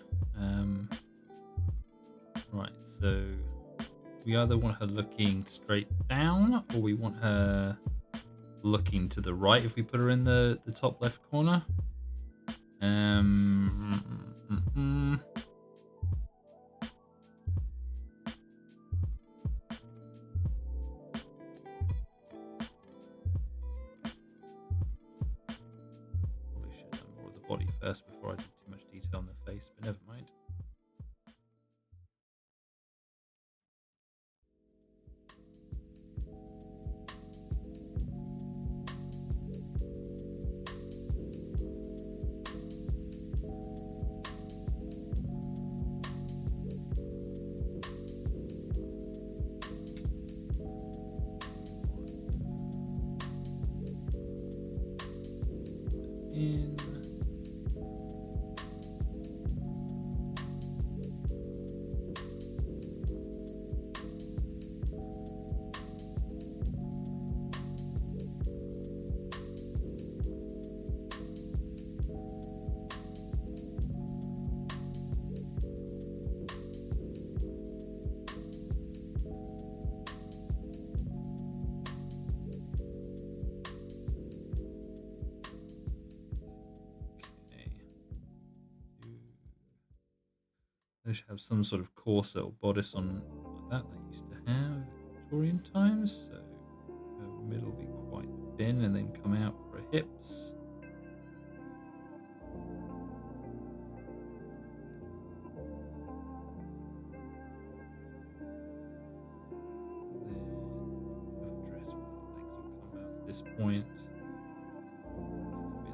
right, so we either want her looking straight down or we want her looking to the right if we put her in the top left corner. Probably should have done more of the body first before I did too much detail on the face, but never mind. In. They should have some sort of corset or bodice on like that they used to have in Victorian times. So the middle will be quite thin and then come out for her hips. Then her dress, legs will come out at this point.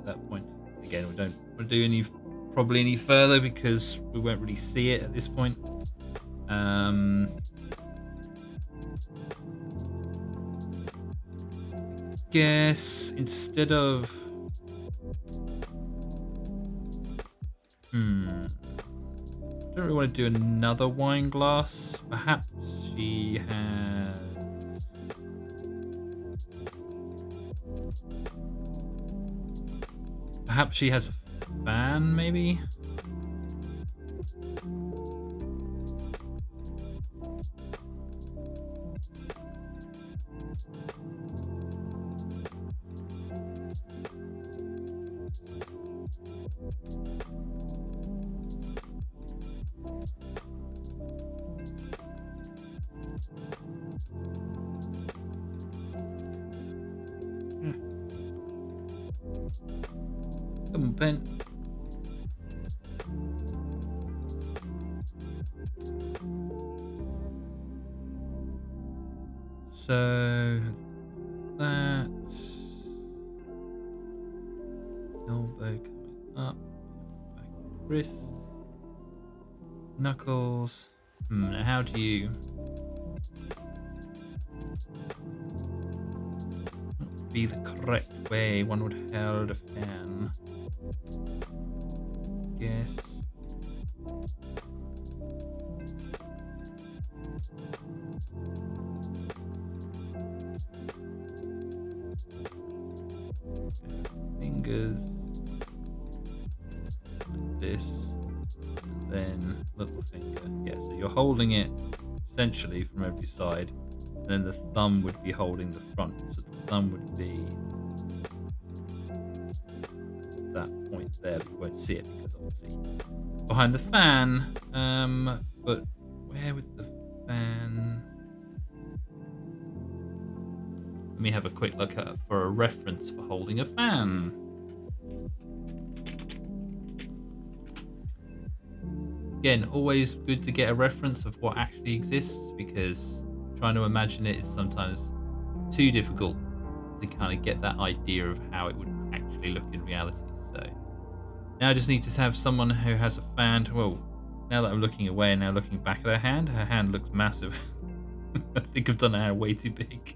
At that point, again, we don't want to do any probably any further because we won't really see it at this point. Guess instead of don't really want to do another wine glass. Perhaps she has a fan, maybe. Come on, pen. So that elbow coming up, back wrist, knuckles. Now how do you? What would be the correct way one would hold a fan? Guess. Fingers like this, then little finger. Yeah, so you're holding it essentially from every side, and then the thumb would be holding the front. So the thumb would be that point there, but you won't see it because obviously behind the fan. But where with the fan? Let me have a quick look at for a reference for holding a fan. Again, always good to get a reference of what actually exists because trying to imagine it is sometimes too difficult to kind of get that idea of how it would actually look in reality. So now I just need to have someone who has a fan. Well, now that I'm looking away and now looking back at her hand looks massive. I think I've done her hand way too big.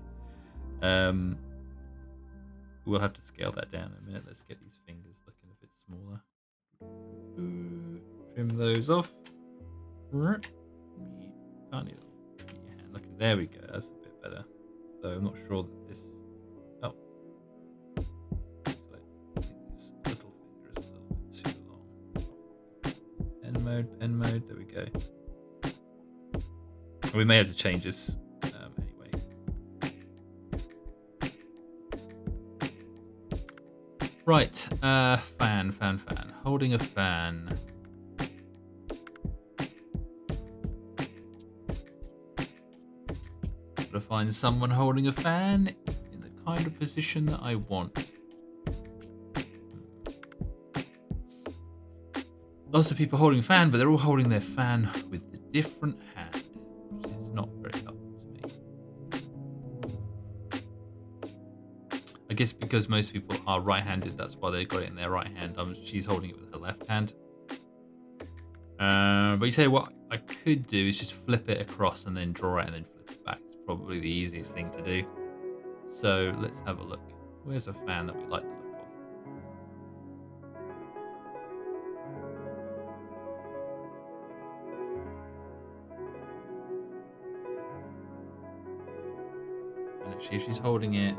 We'll have to scale that down in a minute. Let's get these fingers looking a bit smaller. Trim those off. Tiny little hand. Look, there we go. That's a bit better. So I'm not sure that this. Oh, I think this little finger is a little bit too long. pen mode. There we go. We may have to change this anyway. Right, fan. Holding a fan. Gotta find someone holding a fan in the kind of position that I want. Lots of people holding a fan, but they're all holding their fan with a different hand, which is not very helpful to me. I guess because most people are right-handed, that's why they got it in their right hand. She's holding it with her left hand. But you say what I could do is just flip it across and then draw it and then flip it back. It's probably the easiest thing to do. So let's have a look. Where's a fan that we like the look of? Actually, if she's holding it,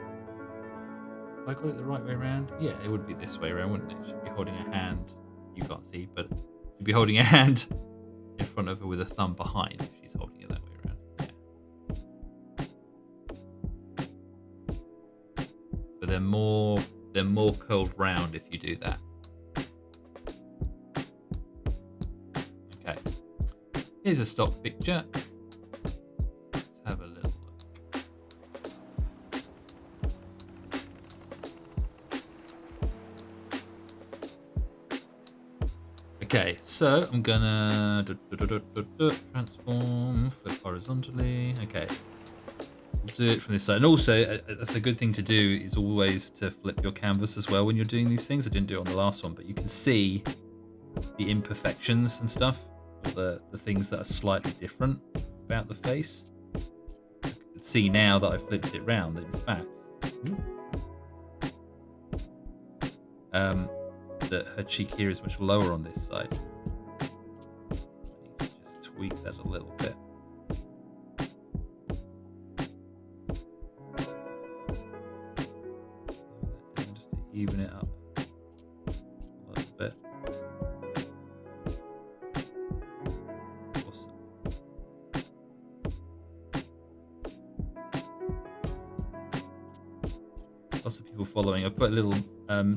have I got it the right way around? Yeah, it would be this way around, wouldn't it? She'd be holding a hand. You can't see, but she'd be holding a hand in front of her with a thumb behind if she's holding it that way around. Yeah. But they're more curled round if you do that. Okay. Here's a stock picture. Let's have a little look. Okay, so I'm gonna transform, flip horizontally. Okay, we'll do it from this side. And also, that's a good thing to do is always to flip your canvas as well when you're doing these things. I didn't do it on the last one, but you can see the imperfections and stuff, or the things that are slightly different about the face. You can see now that I flipped it round that in fact, that her cheek here is much lower on this side. I need to just tweak that a little bit. Just to even it up a little bit. Awesome. Lots of people following. I put a little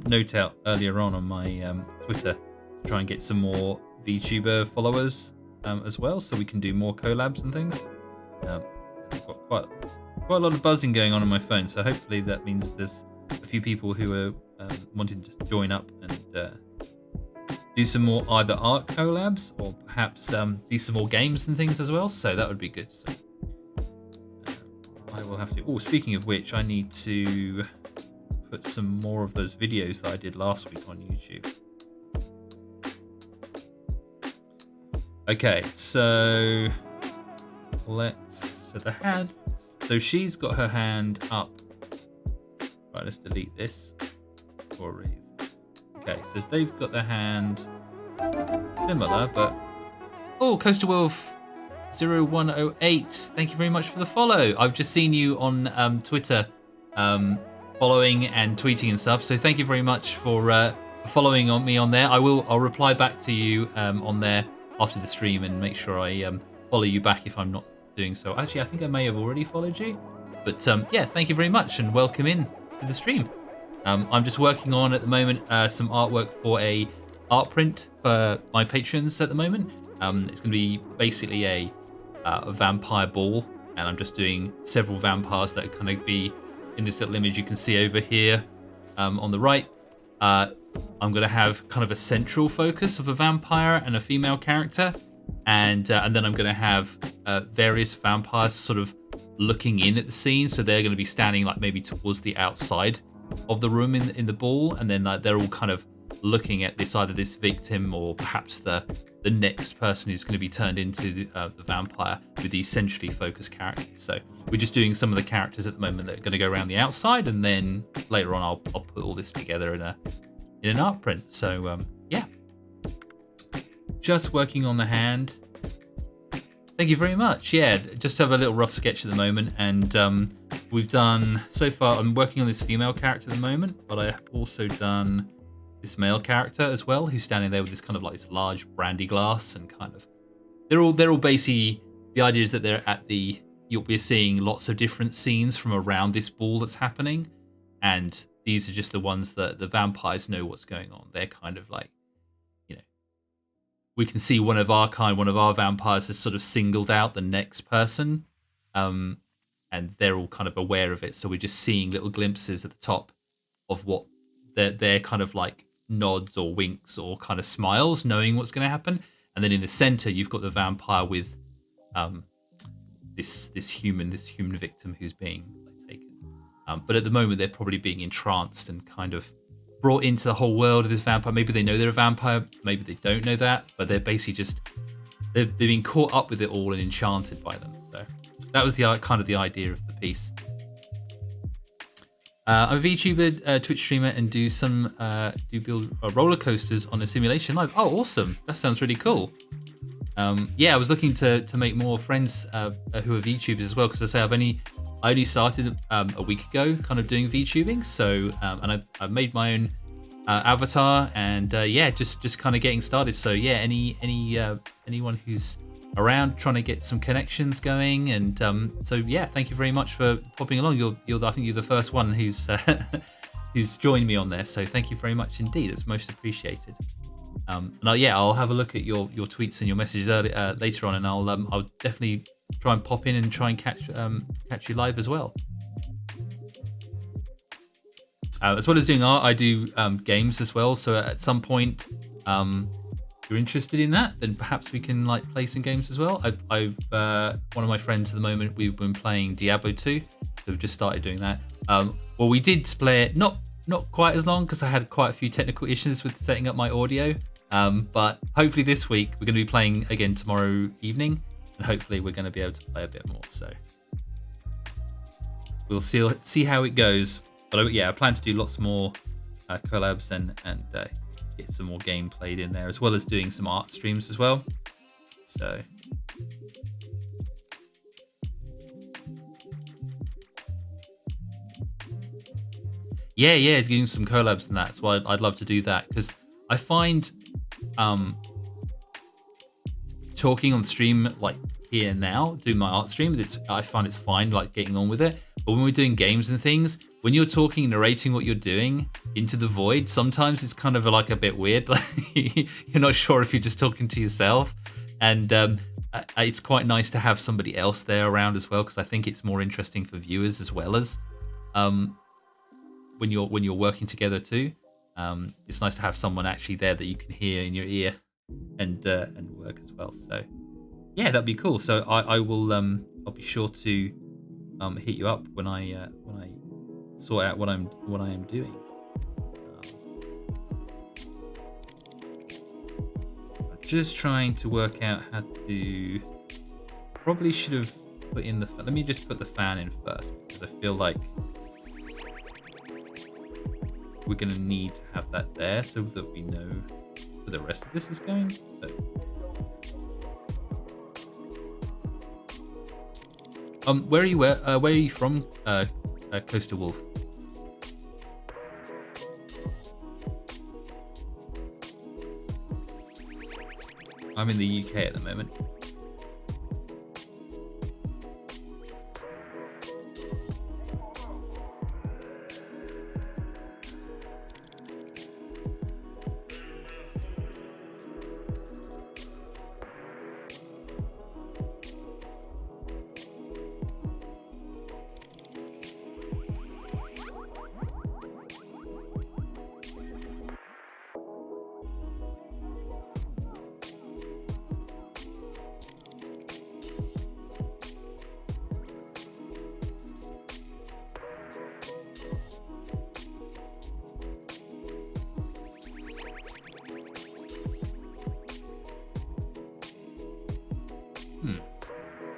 note out earlier on my Twitter to try and get some more VTuber followers as well, so we can do more collabs and things. I've got quite a lot of buzzing going on my phone, so hopefully that means there's a few people who are wanting to join up and do some more either art collabs or perhaps do some more games and things as well. So that would be good. So I will have to. Oh, speaking of which, I need to put some more of those videos that I did last week on YouTube. Okay, so the hand. So she's got her hand up. Right, let's delete this for a reason. Okay, so they've got their hand similar, but oh, Coastal Wolf 0108. Thank you very much for the follow. I've just seen you on Twitter. Following and tweeting and stuff, so thank you very much for following on me on there. I'll reply back to you on there after the stream and make sure I follow you back if I'm not doing so. Actually, I think I may have already followed you, but yeah, thank you very much and welcome in to the stream. I'm just working on at the moment some artwork for a art print for my patrons at the moment. It's going to be basically a vampire ball, and I'm just doing several vampires that are kind of be in this little image you can see over here on the right. I'm going to have kind of a central focus of a vampire and a female character, and then I'm going to have various vampires sort of looking in at the scene. So they're going to be standing like maybe towards the outside of the room in the ball, and then they're all kind of looking at this, either this victim or perhaps the next person who's going to be turned into the vampire with these centrally focused characters. So we're just doing some of the characters at the moment that are going to go around the outside, and then later on I'll put all this together in an art print. So yeah, just working on the hand. Thank you very much. Yeah, just have a little rough sketch at the moment, and we've done so far. I'm working on this female character at the moment, but I have also done this male character as well, who's standing there with this kind of like this large brandy glass, and kind of they're all basically, the idea is that they're at the, you'll be seeing lots of different scenes from around this ball that's happening, and these are just the ones that the vampires know what's going on. They're kind of like, you know, we can see one of our vampires has sort of singled out the next person, and they're all kind of aware of it. So we're just seeing little glimpses at the top of what their kind of like nods or winks or kind of smiles, knowing what's going to happen. And then in the center, you've got the vampire with this human victim who's being like, taken. But at the moment, they're probably being entranced and kind of brought into the whole world of this vampire. Maybe they know they're a vampire, maybe they don't know that, but they're basically just they've been caught up with it all and enchanted by them. So that was the kind of the idea of the piece. I'm a VTuber, Twitch streamer, and do build roller coasters on a simulation live. Oh, awesome! That sounds really cool. Yeah, I was looking to make more friends who are VTubers as well, because I only started a week ago, kind of doing VTubing. So and I've made my own avatar, and yeah, just kind of getting started. So yeah, anyone who's around trying to get some connections going, and so yeah, thank you very much for popping along. I think you're the first one who's who's joined me on there, so thank you very much indeed. It's most appreciated. And yeah, I'll have a look at your tweets and your messages later on, and I'll definitely try and pop in and try and catch you live as well. As well as doing art, I do games as well. So at some point, if you're interested in that, then perhaps we can like play some games as well. I've one of my friends at the moment, we've been playing Diablo 2, so we've just started doing that. Well, we did play it not quite as long because I had quite a few technical issues with setting up my audio. But hopefully this week we're going to be playing again tomorrow evening, and hopefully we're going to be able to play a bit more. So we'll see how it goes. But yeah, I plan to do lots more collabs and get some more game played in there, as well as doing some art streams as well. So yeah, doing some collabs and that. So I'd love to do that, because I find talking on stream like here now, doing my art stream, I find it's fine, like getting on with it. But when we're doing games and things, when you're talking, narrating what you're doing into the void, sometimes it's kind of like a bit weird. Like you're not sure if you're just talking to yourself. And it's quite nice to have somebody else there around as well, because I think it's more interesting for viewers as well as when you're working together too. It's nice to have someone actually there that you can hear in your ear and work as well. So yeah, that'd be cool. So I will I'll be sure to hit you up when I sort out what I am doing. I'm just trying to work out how to. Probably should have put in the. Let me just put the fan in first, because I feel like we're gonna need to have that there so that we know where the rest of this is going. So. Where are you? Where are you from, Coaster Wolf? I'm in the UK at the moment.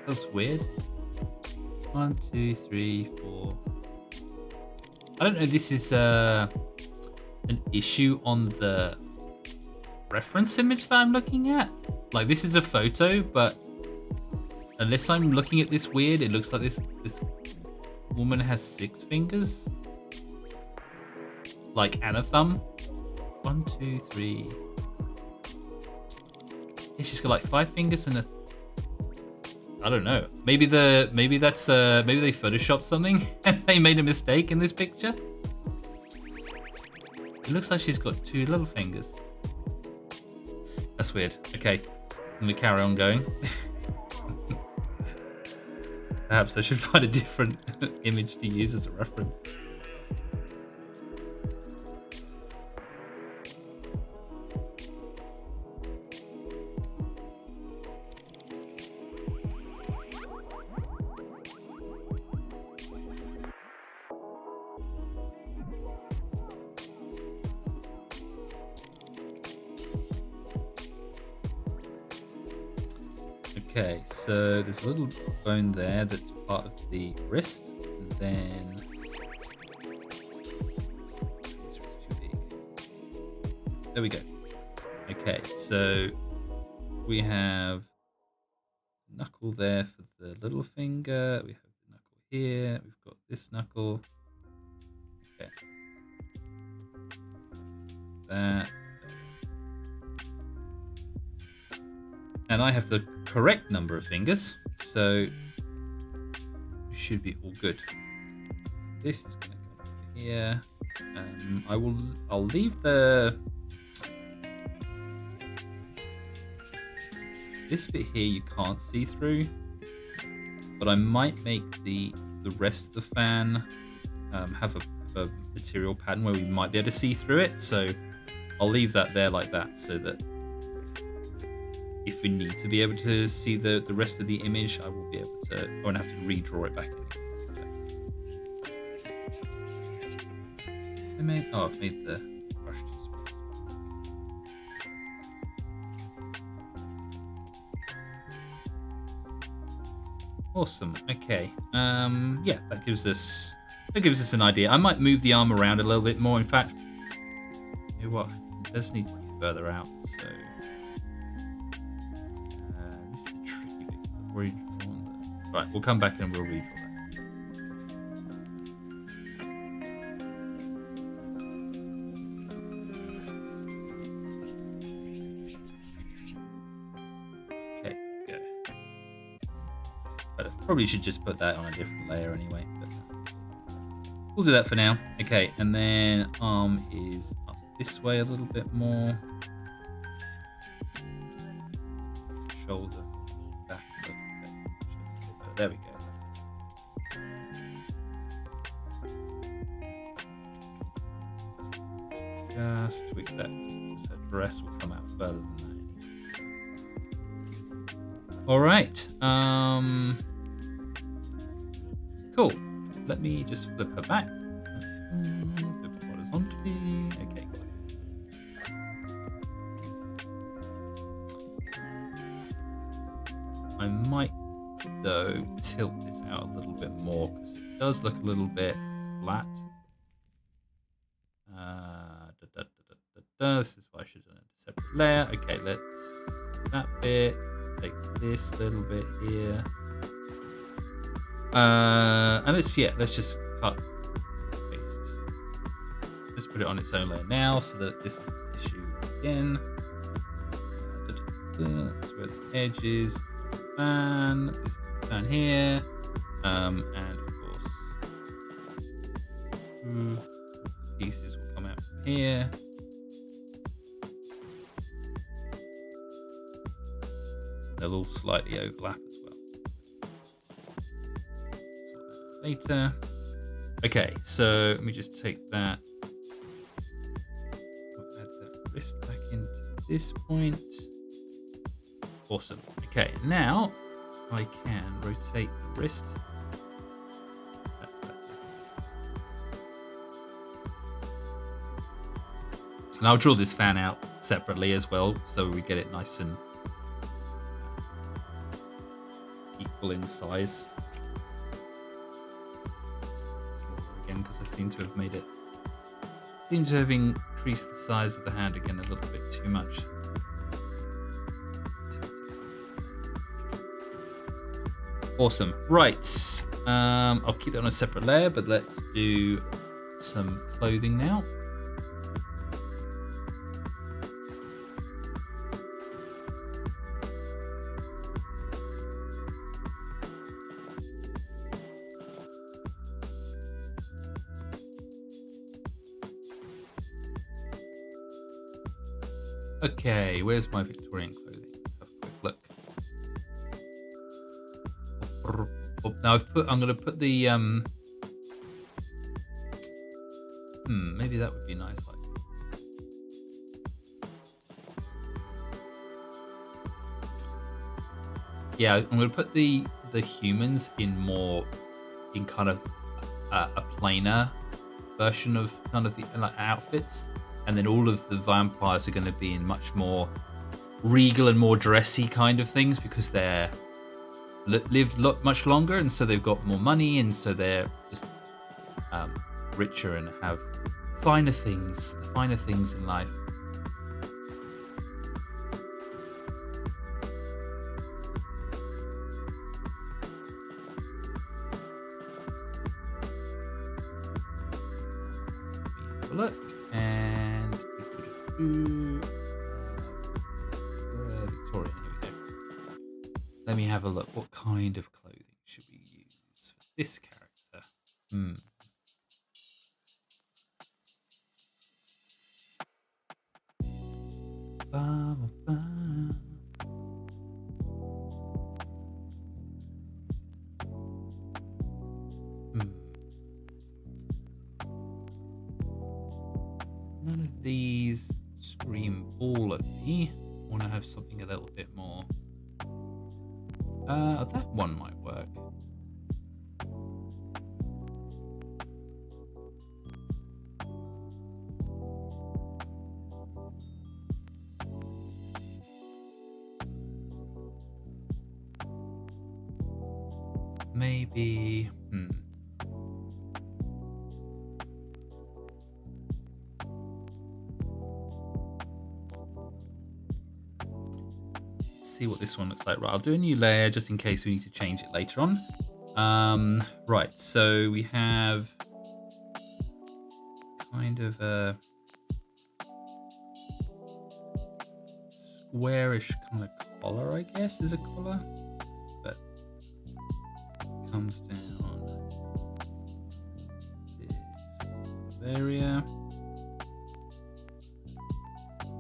That's weird. 1, 2, 3, 4. I don't know if this is an issue on the reference image that I'm looking at. Like, this is a photo, but unless I'm looking at this weird, it looks like this woman has 6 fingers, like, and a thumb. 1, 2, 3. Yeah, she's got like 5 fingers and a. I don't know. Maybe that's maybe they photoshopped something and they made a mistake in this picture. It looks like she's got 2 little fingers. That's weird. Okay, I'm gonna carry on going. Perhaps I should find a different image to use as a reference. Okay, so there's a little bone there that's part of the wrist, and then it's too big. There we go. Okay, so we have knuckle there for the little finger. We have the knuckle here. We've got this knuckle. Okay. That. And I have the correct number of fingers, so we should be all good. This is going to come over here. I'll leave this bit here you can't see through, but I might make the rest of the fan have a material pattern where we might be able to see through it. So I'll leave that there like that, so that if we need to be able to see the rest of the image, I will be able to. I won't have to redraw it back in. I've made the brush too small. Awesome. Okay. Yeah, that gives us an idea. I might move the arm around a little bit more. In fact, you know what? It does need to be further out. So. Right, we'll come back and we'll redraw that. Okay, good. But I probably should just put that on a different layer anyway. But we'll do that for now. Okay, and then arm is up this way a little bit more. Shoulder. There we go. Just tweak that so the dress will come out further than that. All right. Cool. Let me just flip her back. Flip it horizontally. Okay, good. I might though tilt this out a little bit more because it does look a little bit flat. This is why I should have done a separate layer. Okay, let's that bit, take this little bit here, and let's just cut paste. Let's put it on its own layer now so that this is the issue again. That's where the edge is, and this is down here, and of course pieces will come out from here. They'll all slightly overlap as well. Later. Okay, so let me just take that. We'll add the wrist back into this point. Awesome. Okay, now I can rotate the wrist. And I'll draw this fan out separately as well, so we get it nice and equal in size. Smaller again, because I seem to have increased the size of the hand again a little bit too much. Awesome. Right. I'll keep that on a separate layer, but let's do some clothing now. Okay, where's my Victorian clothing? Have a quick look. Oh, now I'm gonna put the maybe that would be nice. Like, yeah, I'm gonna put the humans in kind of a plainer version of kind of the like outfits, and then all of the vampires are going to be in much more regal and more dressy kind of things because they're lived much longer, and so they've got more money, and so they're just richer and have finer things in life. Look, and Victorian, here we go. Let me have a look. What kind of clothing should we use for this character? None of these scream all at me. I want to have something a little bit more. That one might work. Maybe. See what this one looks like. Right, I'll do a new layer just in case we need to change it later on. Right, so we have kind of a squarish kind of collar, I guess, is a collar, but it comes down this area.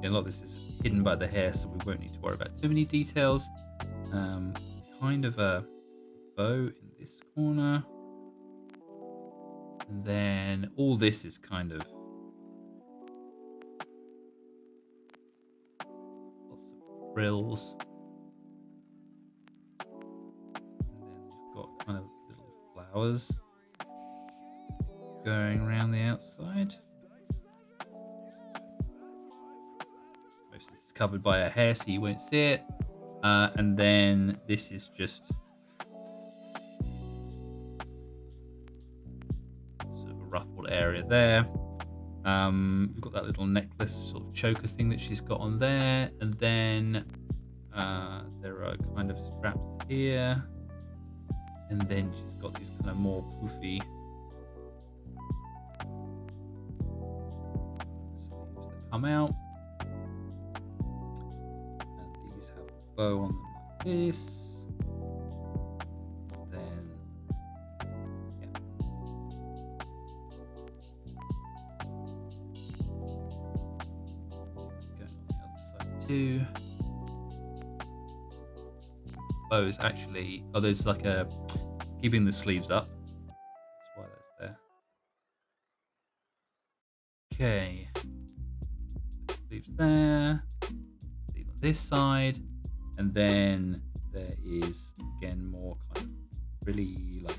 Yeah, a lot of this is hidden by the hair, so we won't need to worry about too many details. Kind of a bow in this corner, and then all this is kind of lots of frills, and then we've got kind of little flowers going around the outside. Most of this is covered by her hair, so you won't see it. And then this is just sort of a ruffled area there. We've got that little necklace sort of choker thing that she's got on there, and then there are kind of straps here, and then she's got these kind of more poofy sleeves that come out. Bow on them like this. Then, yeah. Going on the other side too. Bows actually. Oh, there's like a keeping the sleeves up. That's why that's there. Okay. Sleeves there. Sleeve on this side. And then there is, again, more kind of really like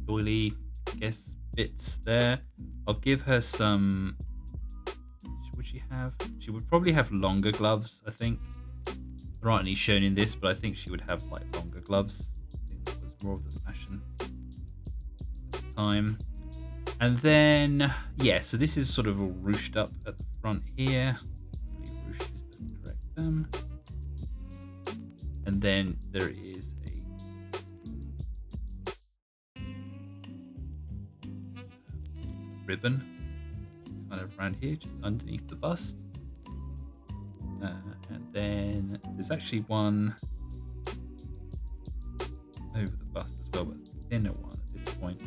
doily, I guess, bits there. I'll give her some, would she have? She would probably have longer gloves, I think. There aren't any shown in this, but I think she would have like longer gloves. I think that was more of the fashion at the time. And then, yeah, so this is sort of all ruched up at the front here. And then there is a ribbon kind of around here, just underneath the bust. And then there's actually one over the bust as well, but a thinner one at this point.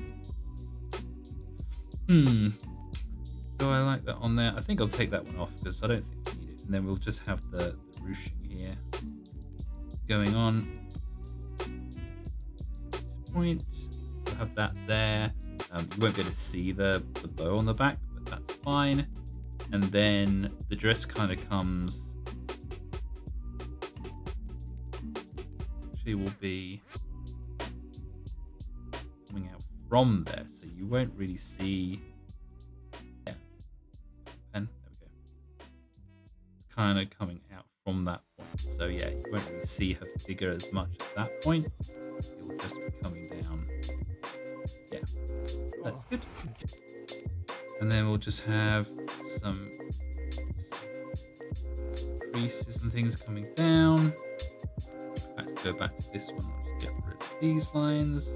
Do I like that on there? I think I'll take that one off because I don't think we need it. And then we'll just have the ruching here going on. At this point, we'll have that there. You won't be able to see the bow on the back, but that's fine. And then the dress kind of comes. Actually, will be coming out from there, so you won't really see. Yeah, pen. There we go. It's kind of coming out from that point. So yeah, you won't really see her figure as much at that point. It will just be coming down. Yeah, that's good. And then we'll just have some creases and things coming down. Let's go back to this one. Let's get rid of these lines.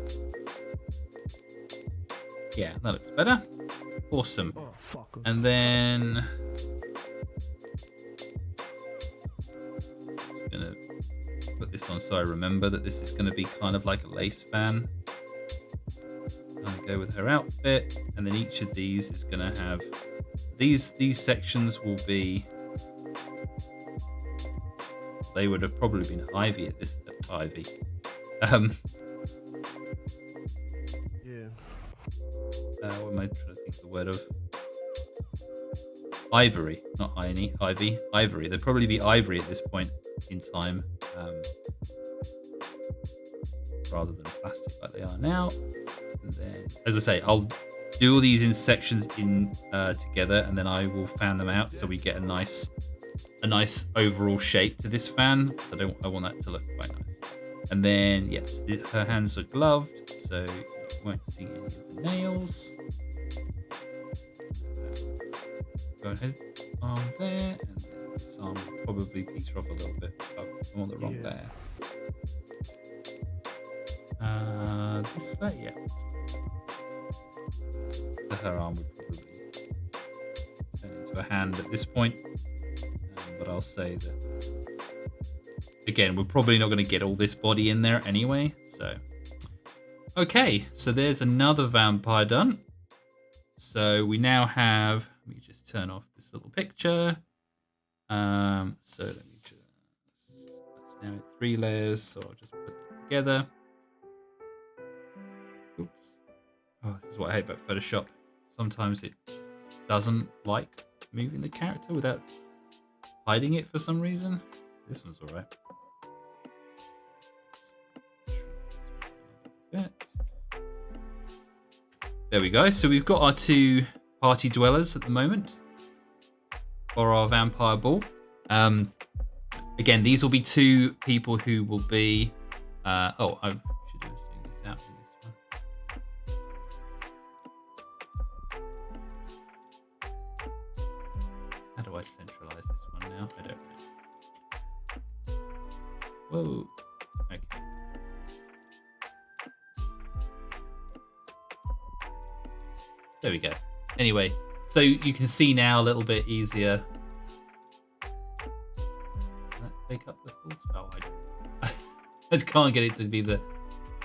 Yeah, that looks better. Awesome. And then I'm gonna put this on so I remember that this is gonna be kind of like a lace fan. Kind of go with her outfit, and then each of these is gonna have these sections will be. They would have probably been Ivy at this Ivy. Yeah. What am I trying to think of the word of? Ivory, not Ivy. Ivory. They'd probably be Ivory at this point in time, rather than plastic like they are now. And then, as I say, I'll do all these in sections together, and then I will fan them out so we get a nice overall shape to this fan. I want that to look quite nice. And then, yes, her hands are gloved, so you won't see any of the nails. Go ahead, arm there, and then this arm will probably peter off a little bit. Oh, I'm on the wrong layer. This layer, yeah. So her arm would probably turn into a hand at this point. But I'll say that again, we're probably not going to get all this body in there anyway. So, okay, so there's another vampire done. So we now have. Let me just turn off this little picture. So let me just. That's now in 3 layers. So I'll just put it together. Oops. Oh, this is what I hate about Photoshop. Sometimes it doesn't like moving the character without hiding it for some reason. This one's all right. There we go. So we've got our 2 party dwellers at the moment for our vampire ball. Again, these will be 2 people who will be. I should have seen this out in this one. How do I centralize this one now? I don't know. Whoa. Okay. There we go. Anyway, so you can see now a little bit easier. Does that take up the full spell? I can't get it to be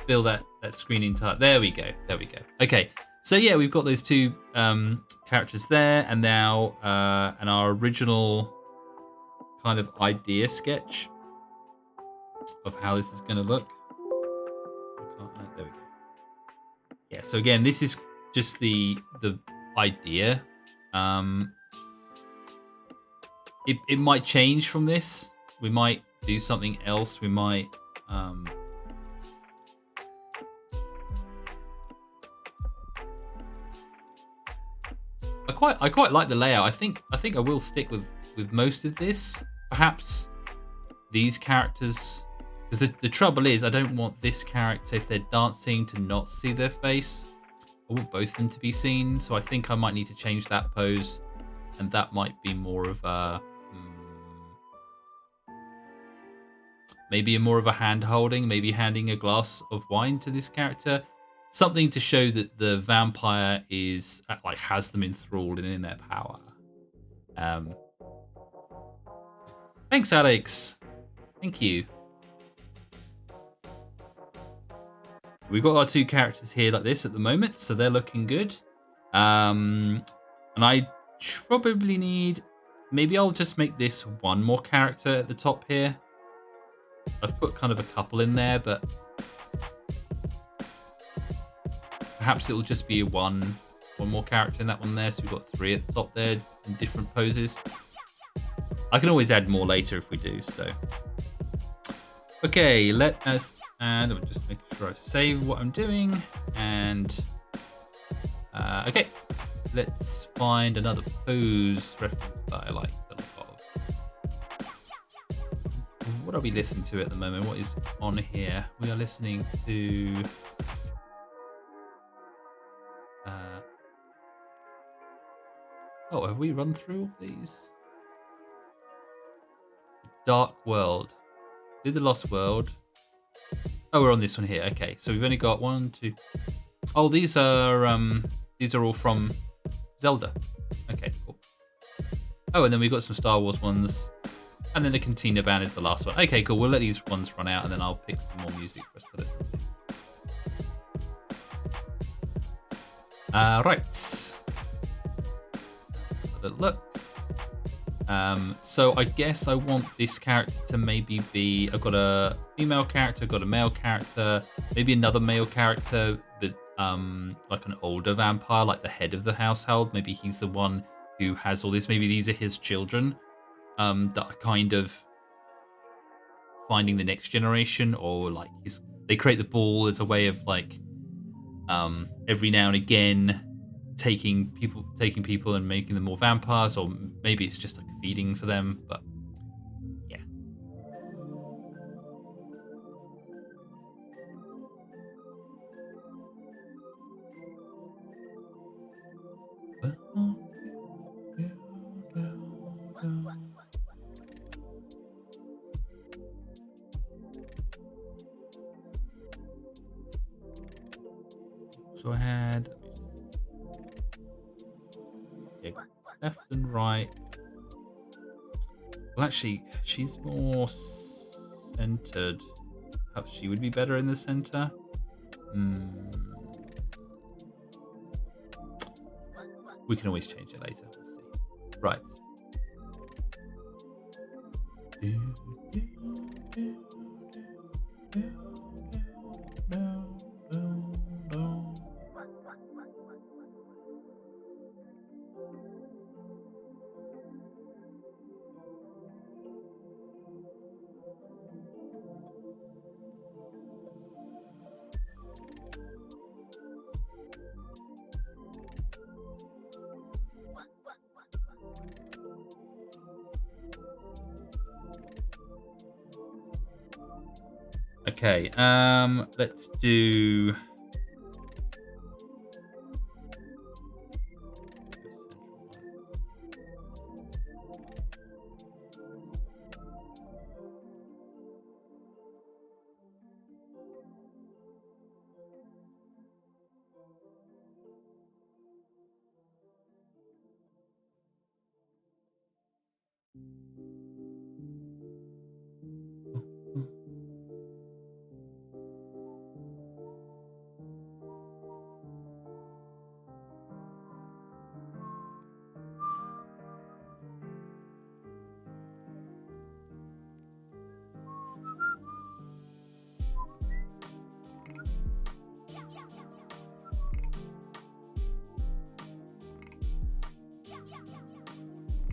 fill that screen entire. There we go. There we go. Okay. So yeah, we've got those 2 characters there, and now and our original kind of idea sketch of how this is going to look. There we go. Yeah. So again, this is just the idea. It might change from this. We might do something else. We might. I quite like the layout. I think I will stick with most of this. Perhaps these characters, because the trouble is I don't want this character, if they're dancing, to not see their face. I want both of them to be seen, so I think I might need to change that pose, and that might be more of a maybe more of a hand holding, maybe handing a glass of wine to this character. Something to show that the vampire is like has them enthralled and in their power. Thanks, Alex. Thank you. We've got our 2 characters here like this at the moment, so they're looking good. And I probably need... Maybe I'll just make this one more character at the top here. I've put kind of a couple in there, but perhaps it'll just be one more character in that one there. So we've got 3 at the top there in different poses. I can always add more later if we do so. Okay, let us add. I'm just making sure I save what I'm doing. And okay, let's find another pose reference that I like the look of. What are we listening to at the moment? What is on here? We are listening to oh, have we run through all these? Dark World. Do the Lost World. Oh, we're on this one here. Okay, so we've only got 1, 2. Oh, these are all from Zelda. Okay, cool. Oh, and then we've got some Star Wars ones. And then the Cantina Band is the last one. Okay, cool. We'll let these ones run out and then I'll pick some more music for us to listen to. Right. Have a look. So I guess I want this character to maybe be... I've got a female character, I've got a male character, maybe another male character, but like an older vampire, like the head of the household. Maybe he's the one who has all this. Maybe these are his children that are kind of finding the next generation, or like they create the ball as a way of like every now and again taking people and making them more vampires, or maybe it's just like feeding for them, but yeah. So I had left and right. Well, actually, she's more centered. Perhaps she would be better in the center. We can always change it later. We'll see. Right. Okay, let's do...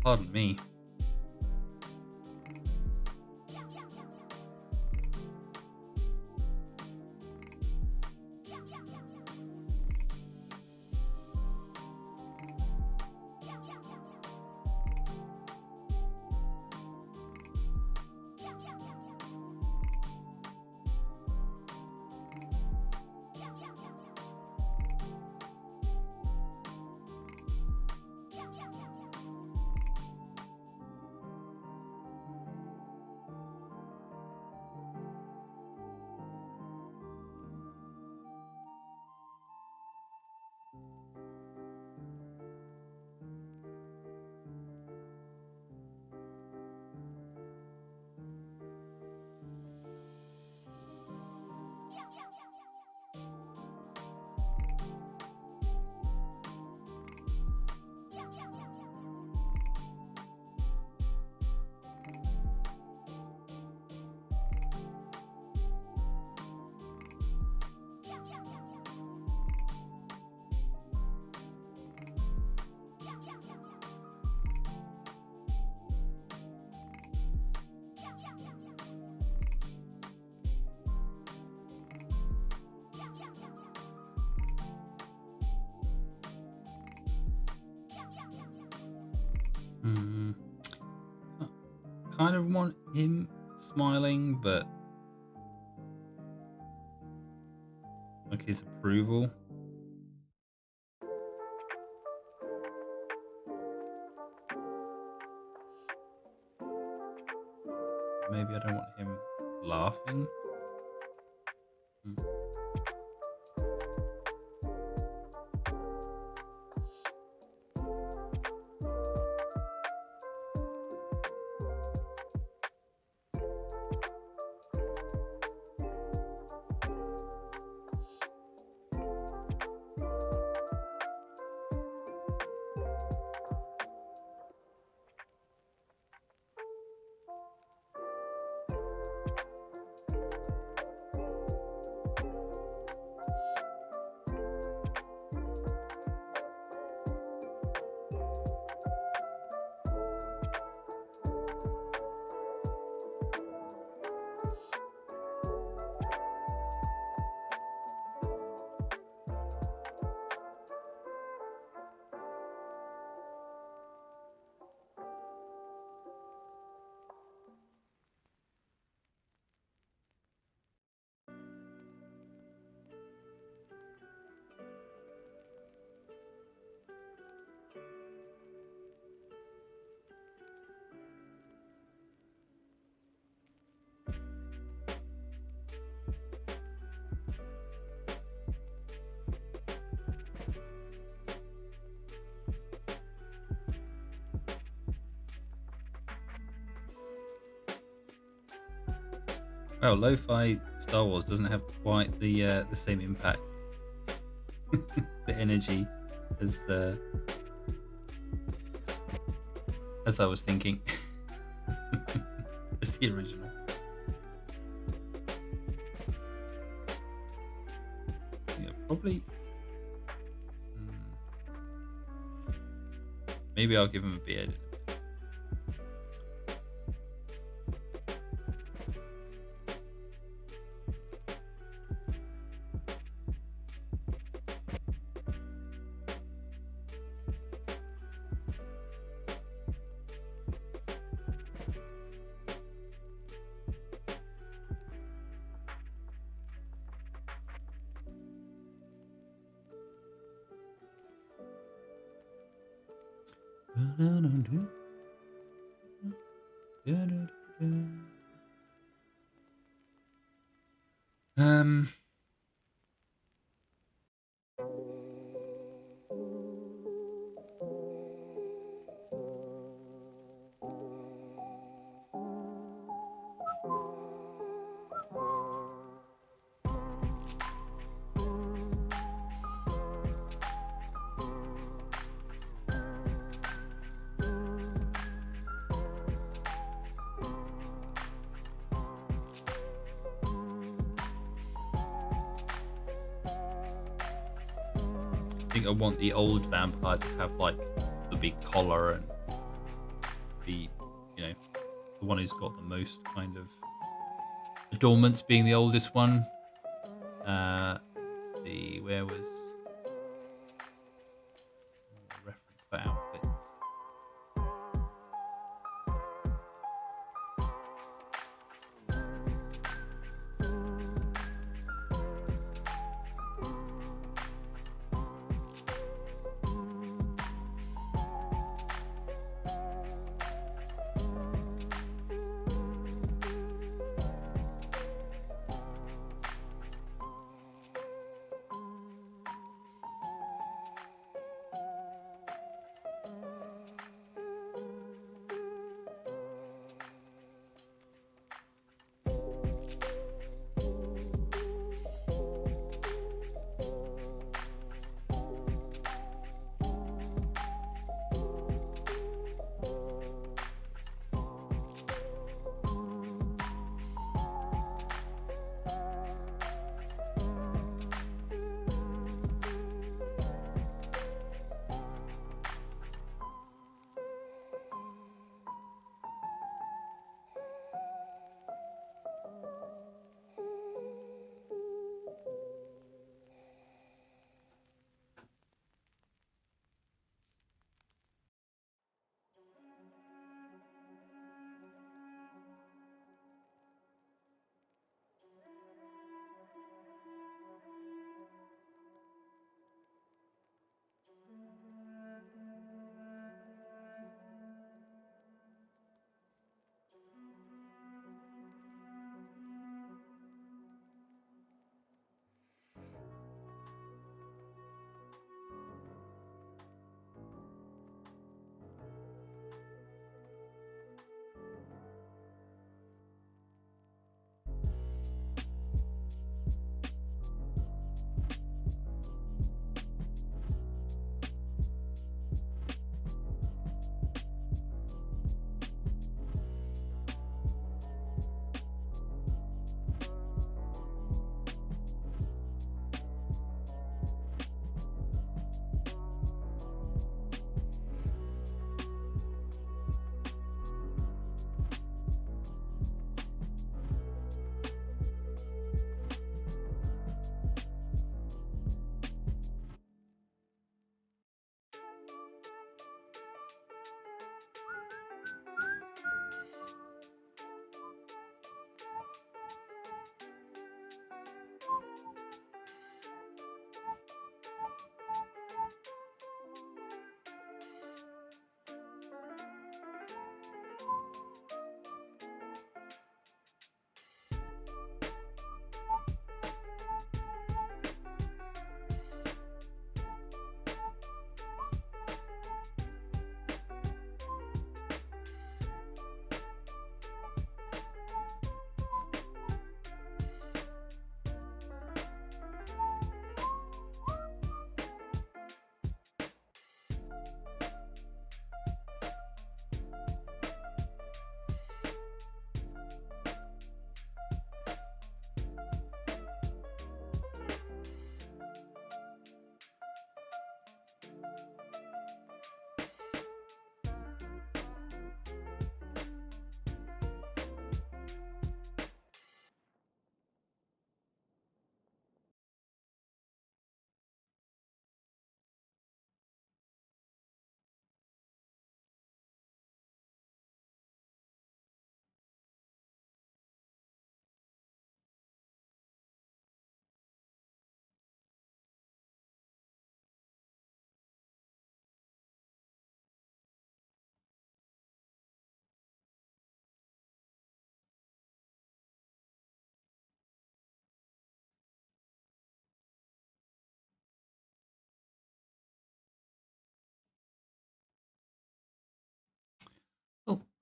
Pardon me. Hmm. Kind of want him smiling, but like his approval. Maybe I don't want him laughing. Hmm. Well, lo-fi Star Wars doesn't have quite the same impact, the energy, as I was thinking, as the original. Yeah, probably. Maybe I'll give him a beard. Um. I think I want the old vampire to have like the big collar and the, the one who's got the most kind of adornments being the oldest one. Let's see, where was the reference for outfits?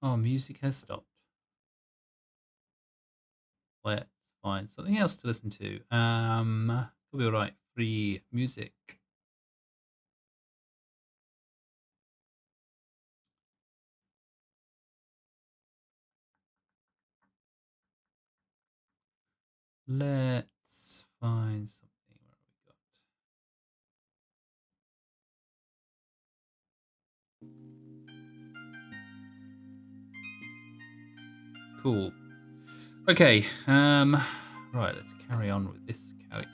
Oh, music has stopped. Let's find something else to listen to. Could be alright. Free music. Let's find something. Where have we got? Cool. Okay. Right. Let's carry on with this character.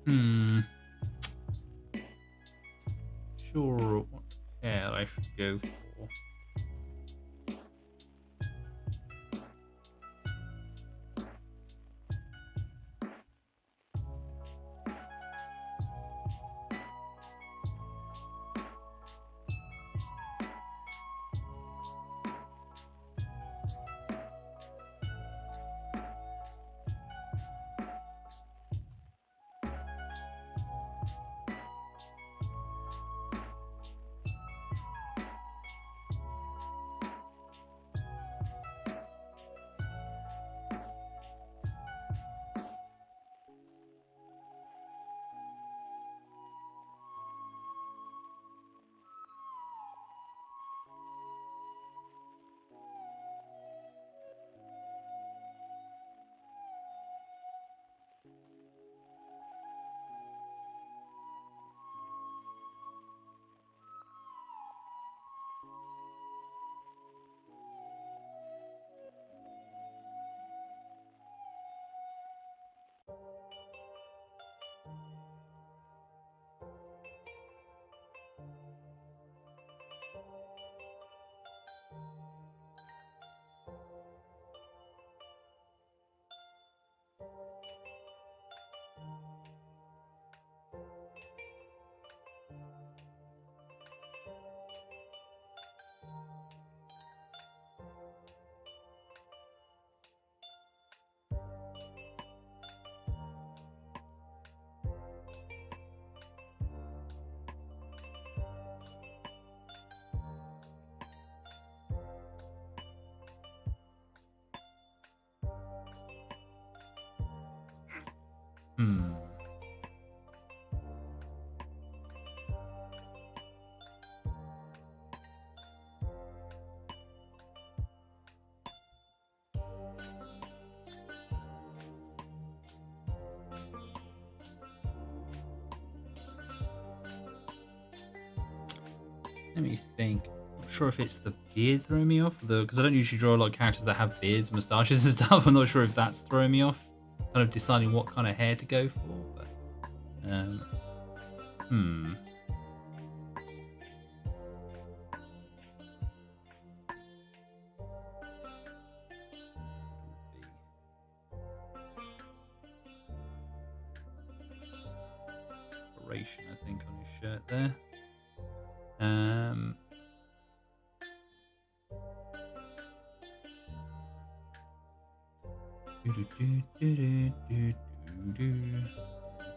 Hmm. Sure what hair I should go for. Hmm. Let me think. Not sure if it's the beard throwing me off, because I don't usually draw a lot of characters that have beards, moustaches, and stuff. I'm not sure if that's throwing me off. Kind of deciding what kind of hair to go for. But, hmm. Operation, I think, on his shirt there.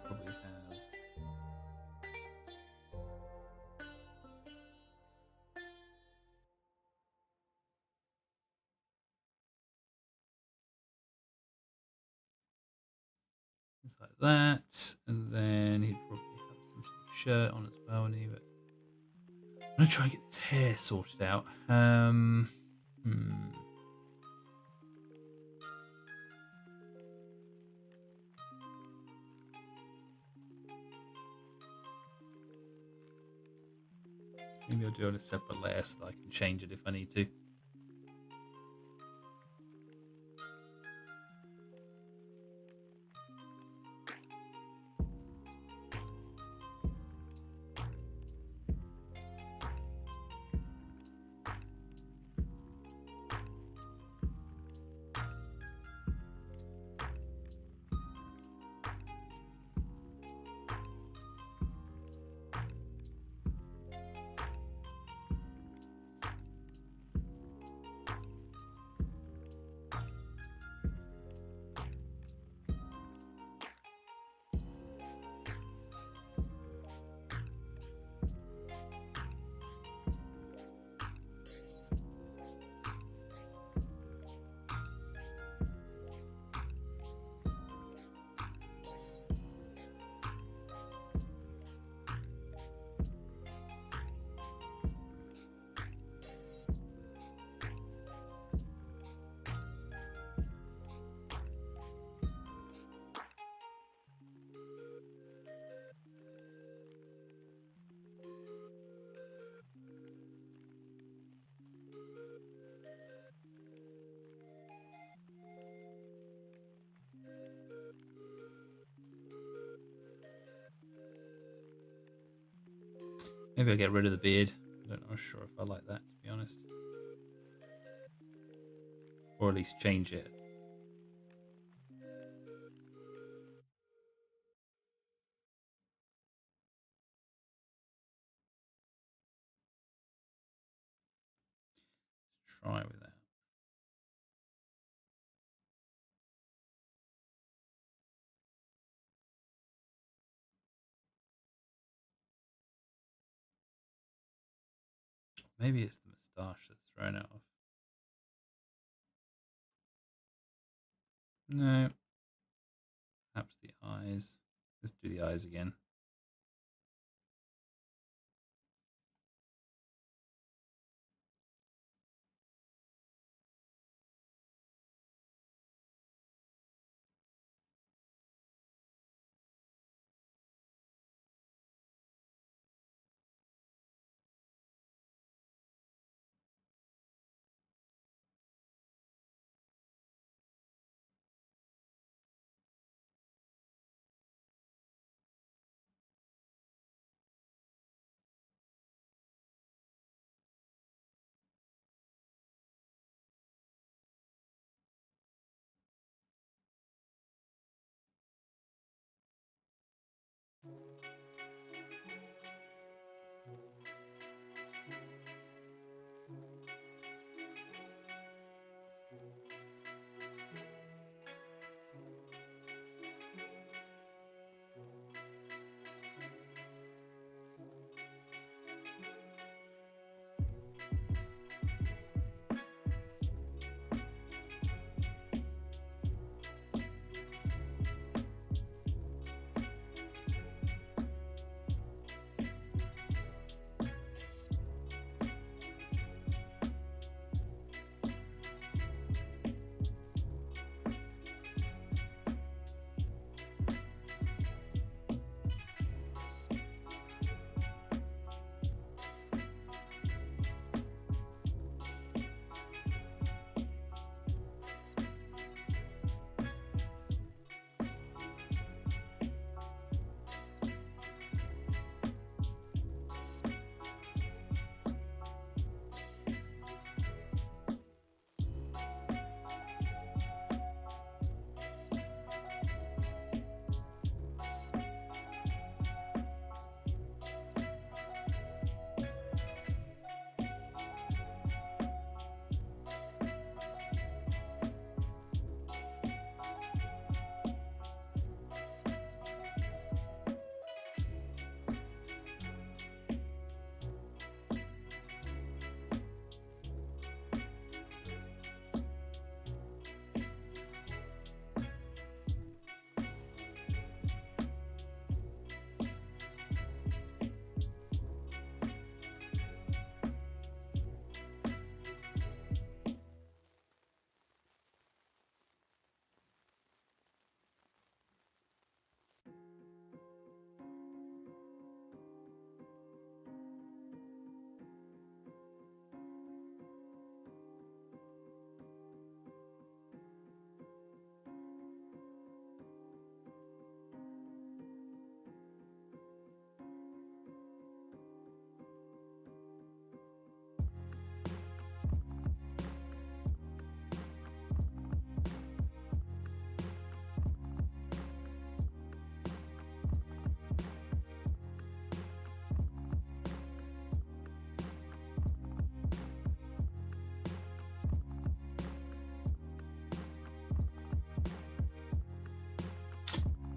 Probably have. Things like that, and then he'd probably have some sort of shirt on as well, wouldn't he? But I'm gonna try and get this hair sorted out. Maybe I'll do it on a separate layer so that I can change it if I need to. Maybe I'll get rid of the beard. I'm not sure if I like that, to be honest. Or at least change it. Let's try with that. Maybe it's the moustache that's thrown it off. No. Perhaps the eyes. Let's do the eyes again.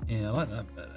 Yeah, I like that better.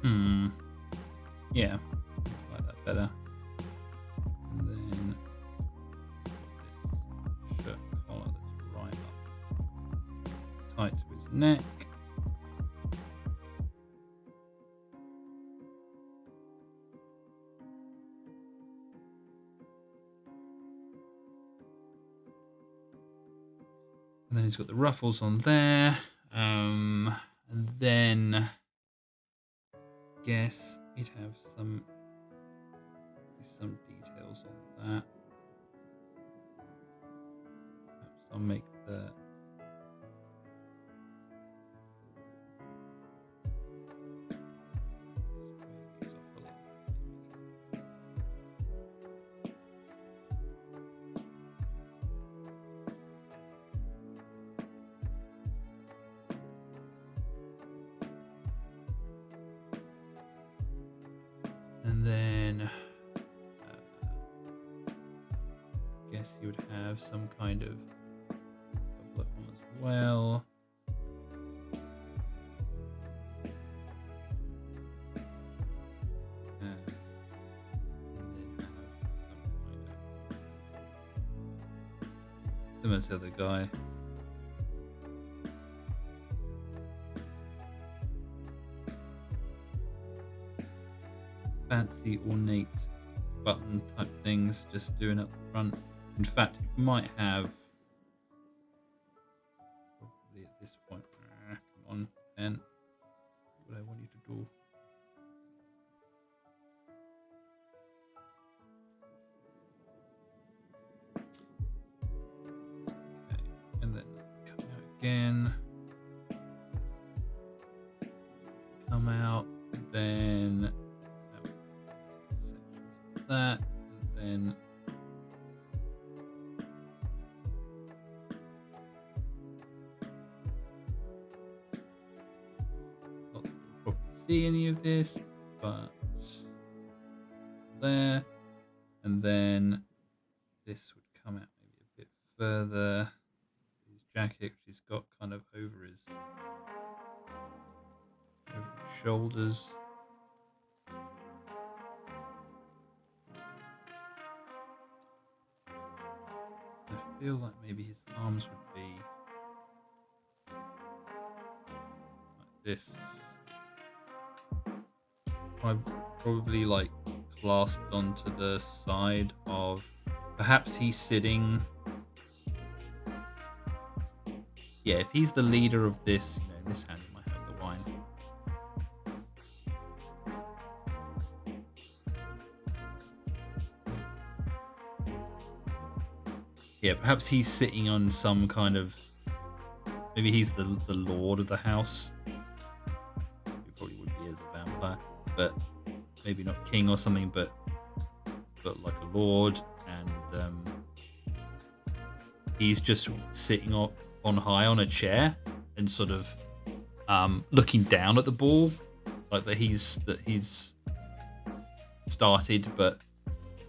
Hmm. Yeah, I like that better. And then this shirt collar that's right up tight to his neck. And then he's got the ruffles on there. And then I guess he'd have some details on that. Perhaps I'll make the square these off a little bit, maybe. And then I guess he would have some kind of doublet on as well. And then have some kind of similar to the guy. Fancy ornate button type things just doing at the front. In fact, you might have probably at this point. Come on, and what I want you to do. Okay, and then come out again. Come out, and then have two sections of that, and then not that you'll probably see any of this, but there, and then this would come out maybe a bit further. His jacket, which he's got kind of over his shoulders. I feel like maybe his arms would be like this. Probably like clasped onto the side of, perhaps he's sitting. Yeah, if he's the leader of this, in this hand he might have the wine. Yeah, perhaps he's sitting on some kind of, maybe he's the lord of the house. He probably would be as a vampire, but maybe not king or something, but like a lord, and he's just sitting on high on a chair and sort of looking down at the ball, like that he's started, but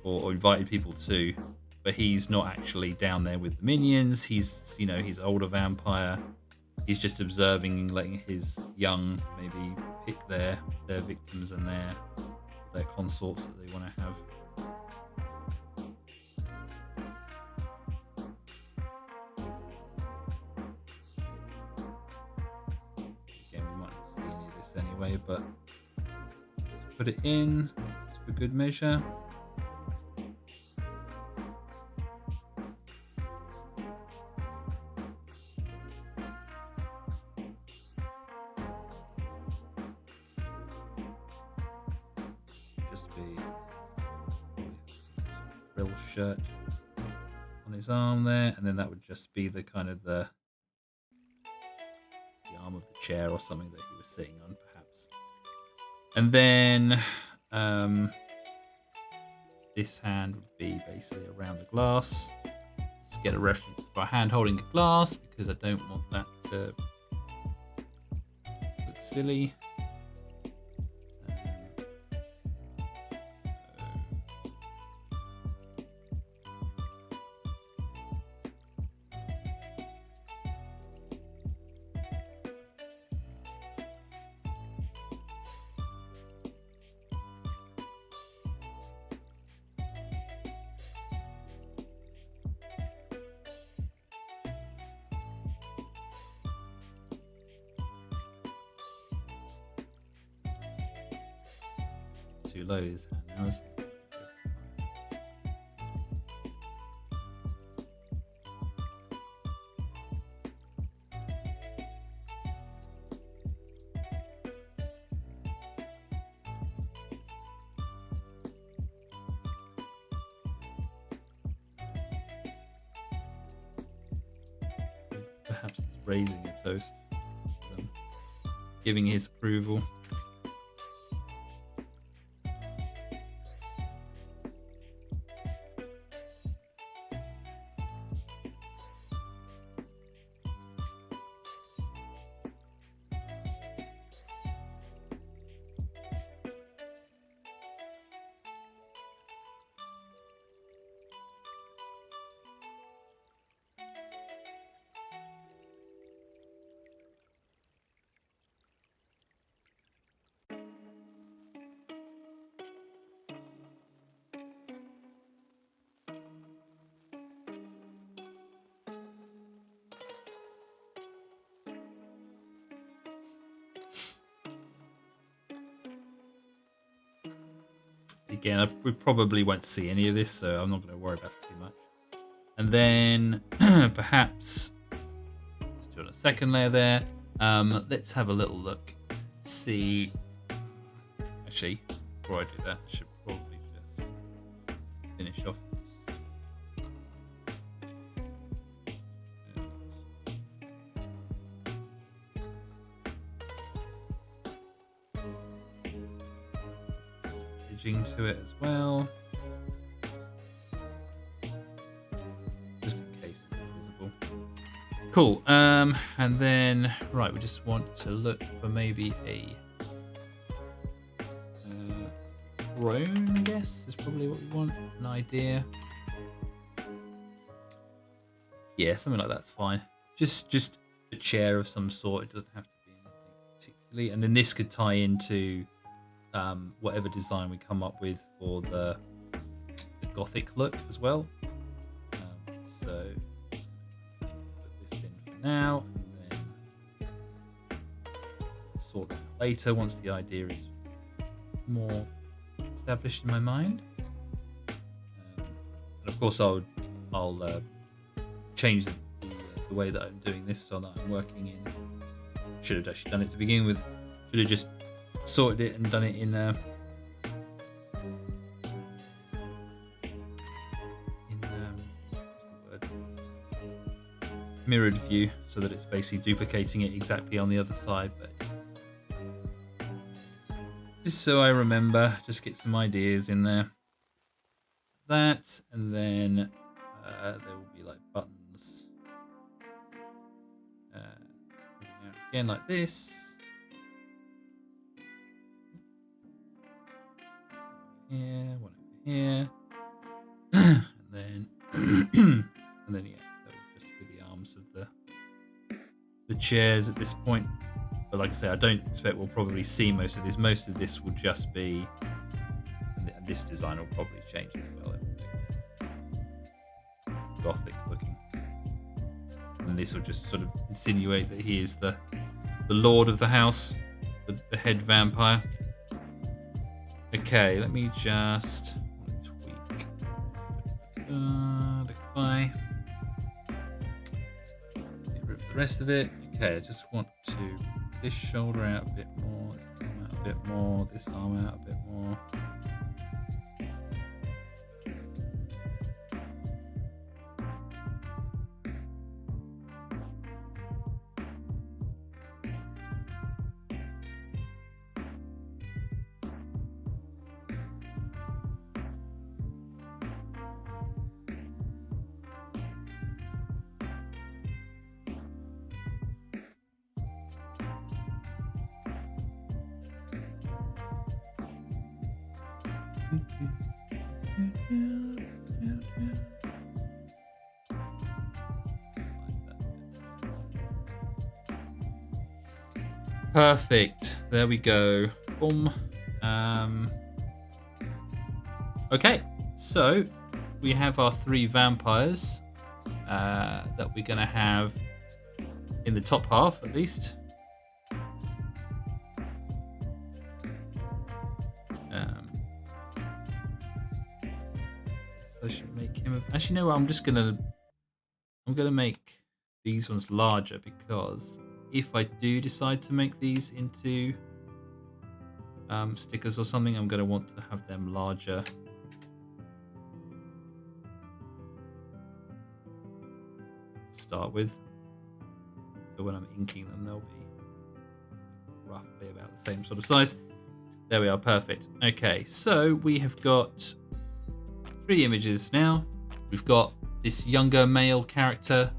or invited people to, but he's not actually down there with the minions. He's he's older vampire. He's just observing, letting his young maybe pick their victims and their consorts that they want to have. Again, we might not see any of this anyway, but just put it in just for good measure. Just be frill shirt on his arm there, and then that would just be the kind of the arm of the chair or something that he was sitting on, perhaps. And then this hand would be basically around the glass. Let's get a reference for a hand holding a glass, because I don't want that to look silly. too low this hand now, is it? Perhaps he's raising a toast to them, giving his approval. Again, we probably won't see any of this, so I'm not going to worry about it too much. And then perhaps just doing a second layer there. Let's have a little look. See. Actually, before I do that, I should probably just finish off this. Edging to it as well, just in case it's visible. Cool. And then right, we just want to look for maybe a throne, I guess is probably what we want. An idea. Yeah, something like that's fine. Just a chair of some sort. It doesn't have to be anything particularly. And then this could tie into whatever design we come up with for the Gothic look as well. So put this in for now, and then sort that out later once the idea is more established in my mind. And of course, I'll change the way that I'm doing this so that I'm working in. Should have actually done it to begin with. Should have just sorted it and done it in what's the word? Mirrored view, so that it's basically duplicating it exactly on the other side. But just so I remember, just get some ideas in there. That, and then there will be like buttons again like this. Here, one over here, and then and then yeah, that will just be the arms of the chairs at this point. But like I say, I don't expect we'll probably see most of this. Most of this will just be, and this design will probably change as well. It will be Gothic looking, and this will just sort of insinuate that he is the lord of the house, the head vampire. Okay, let me just tweak. Liquify. Get rid of the rest of it. Okay, I just want to this shoulder out a bit more, this arm out a bit more, this arm out a bit more. Perfect. There we go. Boom. Okay, so we have our 3 vampires that we're going to have in the top half, at least. him. Actually, no. I'm gonna make these ones larger because if I do decide to make these into stickers or something, I'm gonna want to have them larger. To start with, so when I'm inking them, they'll be roughly about the same sort of size. There we are, perfect. Okay, so we have got 3 images now. We've got this younger male character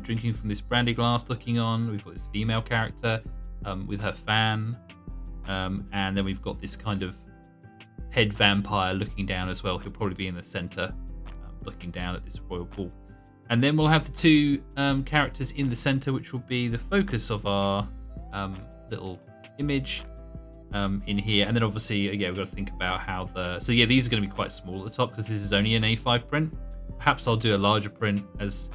drinking from this brandy glass looking on. We've got this female character with her fan. And then we've got this kind of head vampire looking down as well. He'll probably be in the center looking down at this royal pool. And then we'll have the 2 characters in the center, which will be the focus of our little image in here. And then obviously, yeah, we've got to think about how so yeah, these are going to be quite small at the top because this is only an A5 print. Perhaps I'll do a larger print as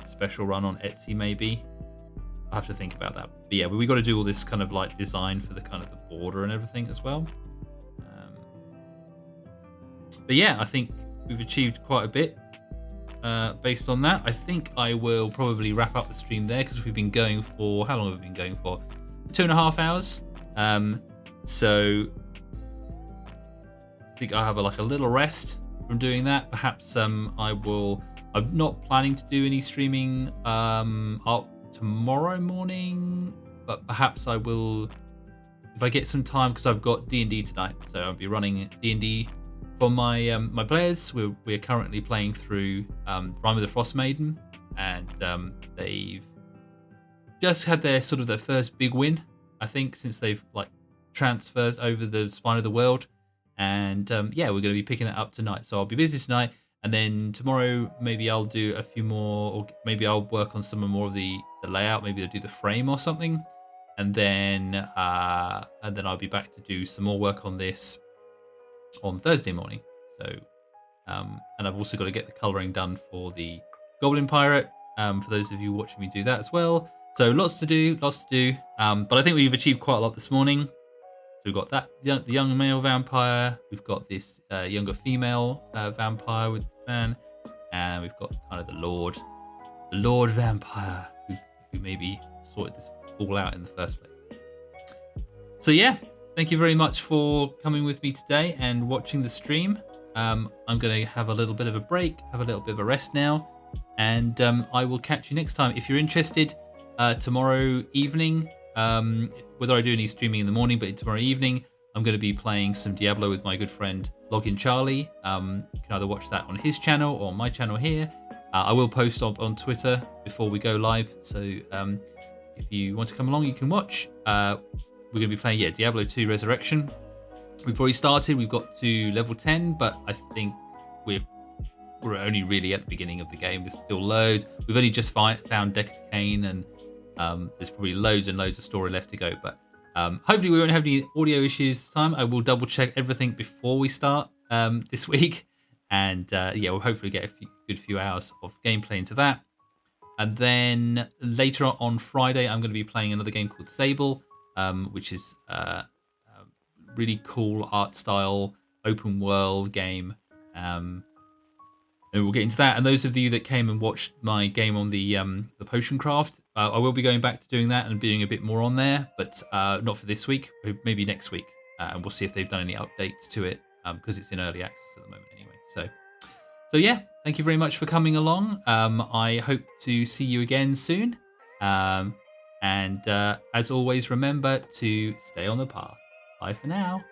a special run on Etsy maybe. I'll have to think about that. But yeah, we got to do all this kind of like design for the kind of the border and everything as well. But yeah, I think we've achieved quite a bit based on that. I think I will probably wrap up the stream there because we've been going for, how long have we been going for? 2.5 hours. So I think I'll have a little rest from doing that. Perhaps I'm not planning to do any streaming tomorrow morning, but perhaps I will if I get some time because I've got D&D tonight. So I'll be running D&D for my my players. We're currently playing through Rime of the Frost Maiden, and they've just had their first big win, I think, since they've like transfers over the Spine of the World. And yeah, we're going to be picking that up tonight. So I'll be busy tonight, and then tomorrow maybe I'll do a few more, or maybe I'll work on some more of the layout. Maybe I'll do the frame or something, and then I'll be back to do some more work on this on Thursday morning. So and I've also got to get the colouring done for the Goblin Pirate. For those of you watching me do that as well. So lots to do. But I think we've achieved quite a lot this morning. So we've got that the young male vampire. We've got this younger female vampire with the fan, and we've got kind of the Lord vampire who maybe sorted this all out in the first place. So yeah, thank you very much for coming with me today and watching the stream. I'm going to have a little bit of a break, have a little bit of a rest now, and I will catch you next time. If you're interested, tomorrow evening, whether I do any streaming in the morning, but tomorrow evening, I'm going to be playing some Diablo with my good friend Login Charlie. You can either watch that on his channel or my channel here. I will post on Twitter before we go live, so if you want to come along, you can watch. We're going to be playing, Diablo 2 Resurrection. We've already started. We've got to level 10, but I think we're only really at the beginning of the game. There's still loads. We've only just found Deck of Cain, and there's probably loads and loads of story left to go. But hopefully we won't have any audio issues this time. I will double check everything before we start this week. And we'll hopefully get a good few hours of gameplay into that. And then later on Friday, I'm going to be playing another game called Sable, which is a really cool art style, open world game. And we'll get into that. And those of you that came and watched my game on the potion craft, I will be going back to doing that and doing a bit more on there, but not for this week, maybe next week. And we'll see if they've done any updates to it, because it's in early access at the moment anyway. So yeah, thank you very much for coming along. I hope to see you again soon. And as always, remember to stay on the path. Bye for now.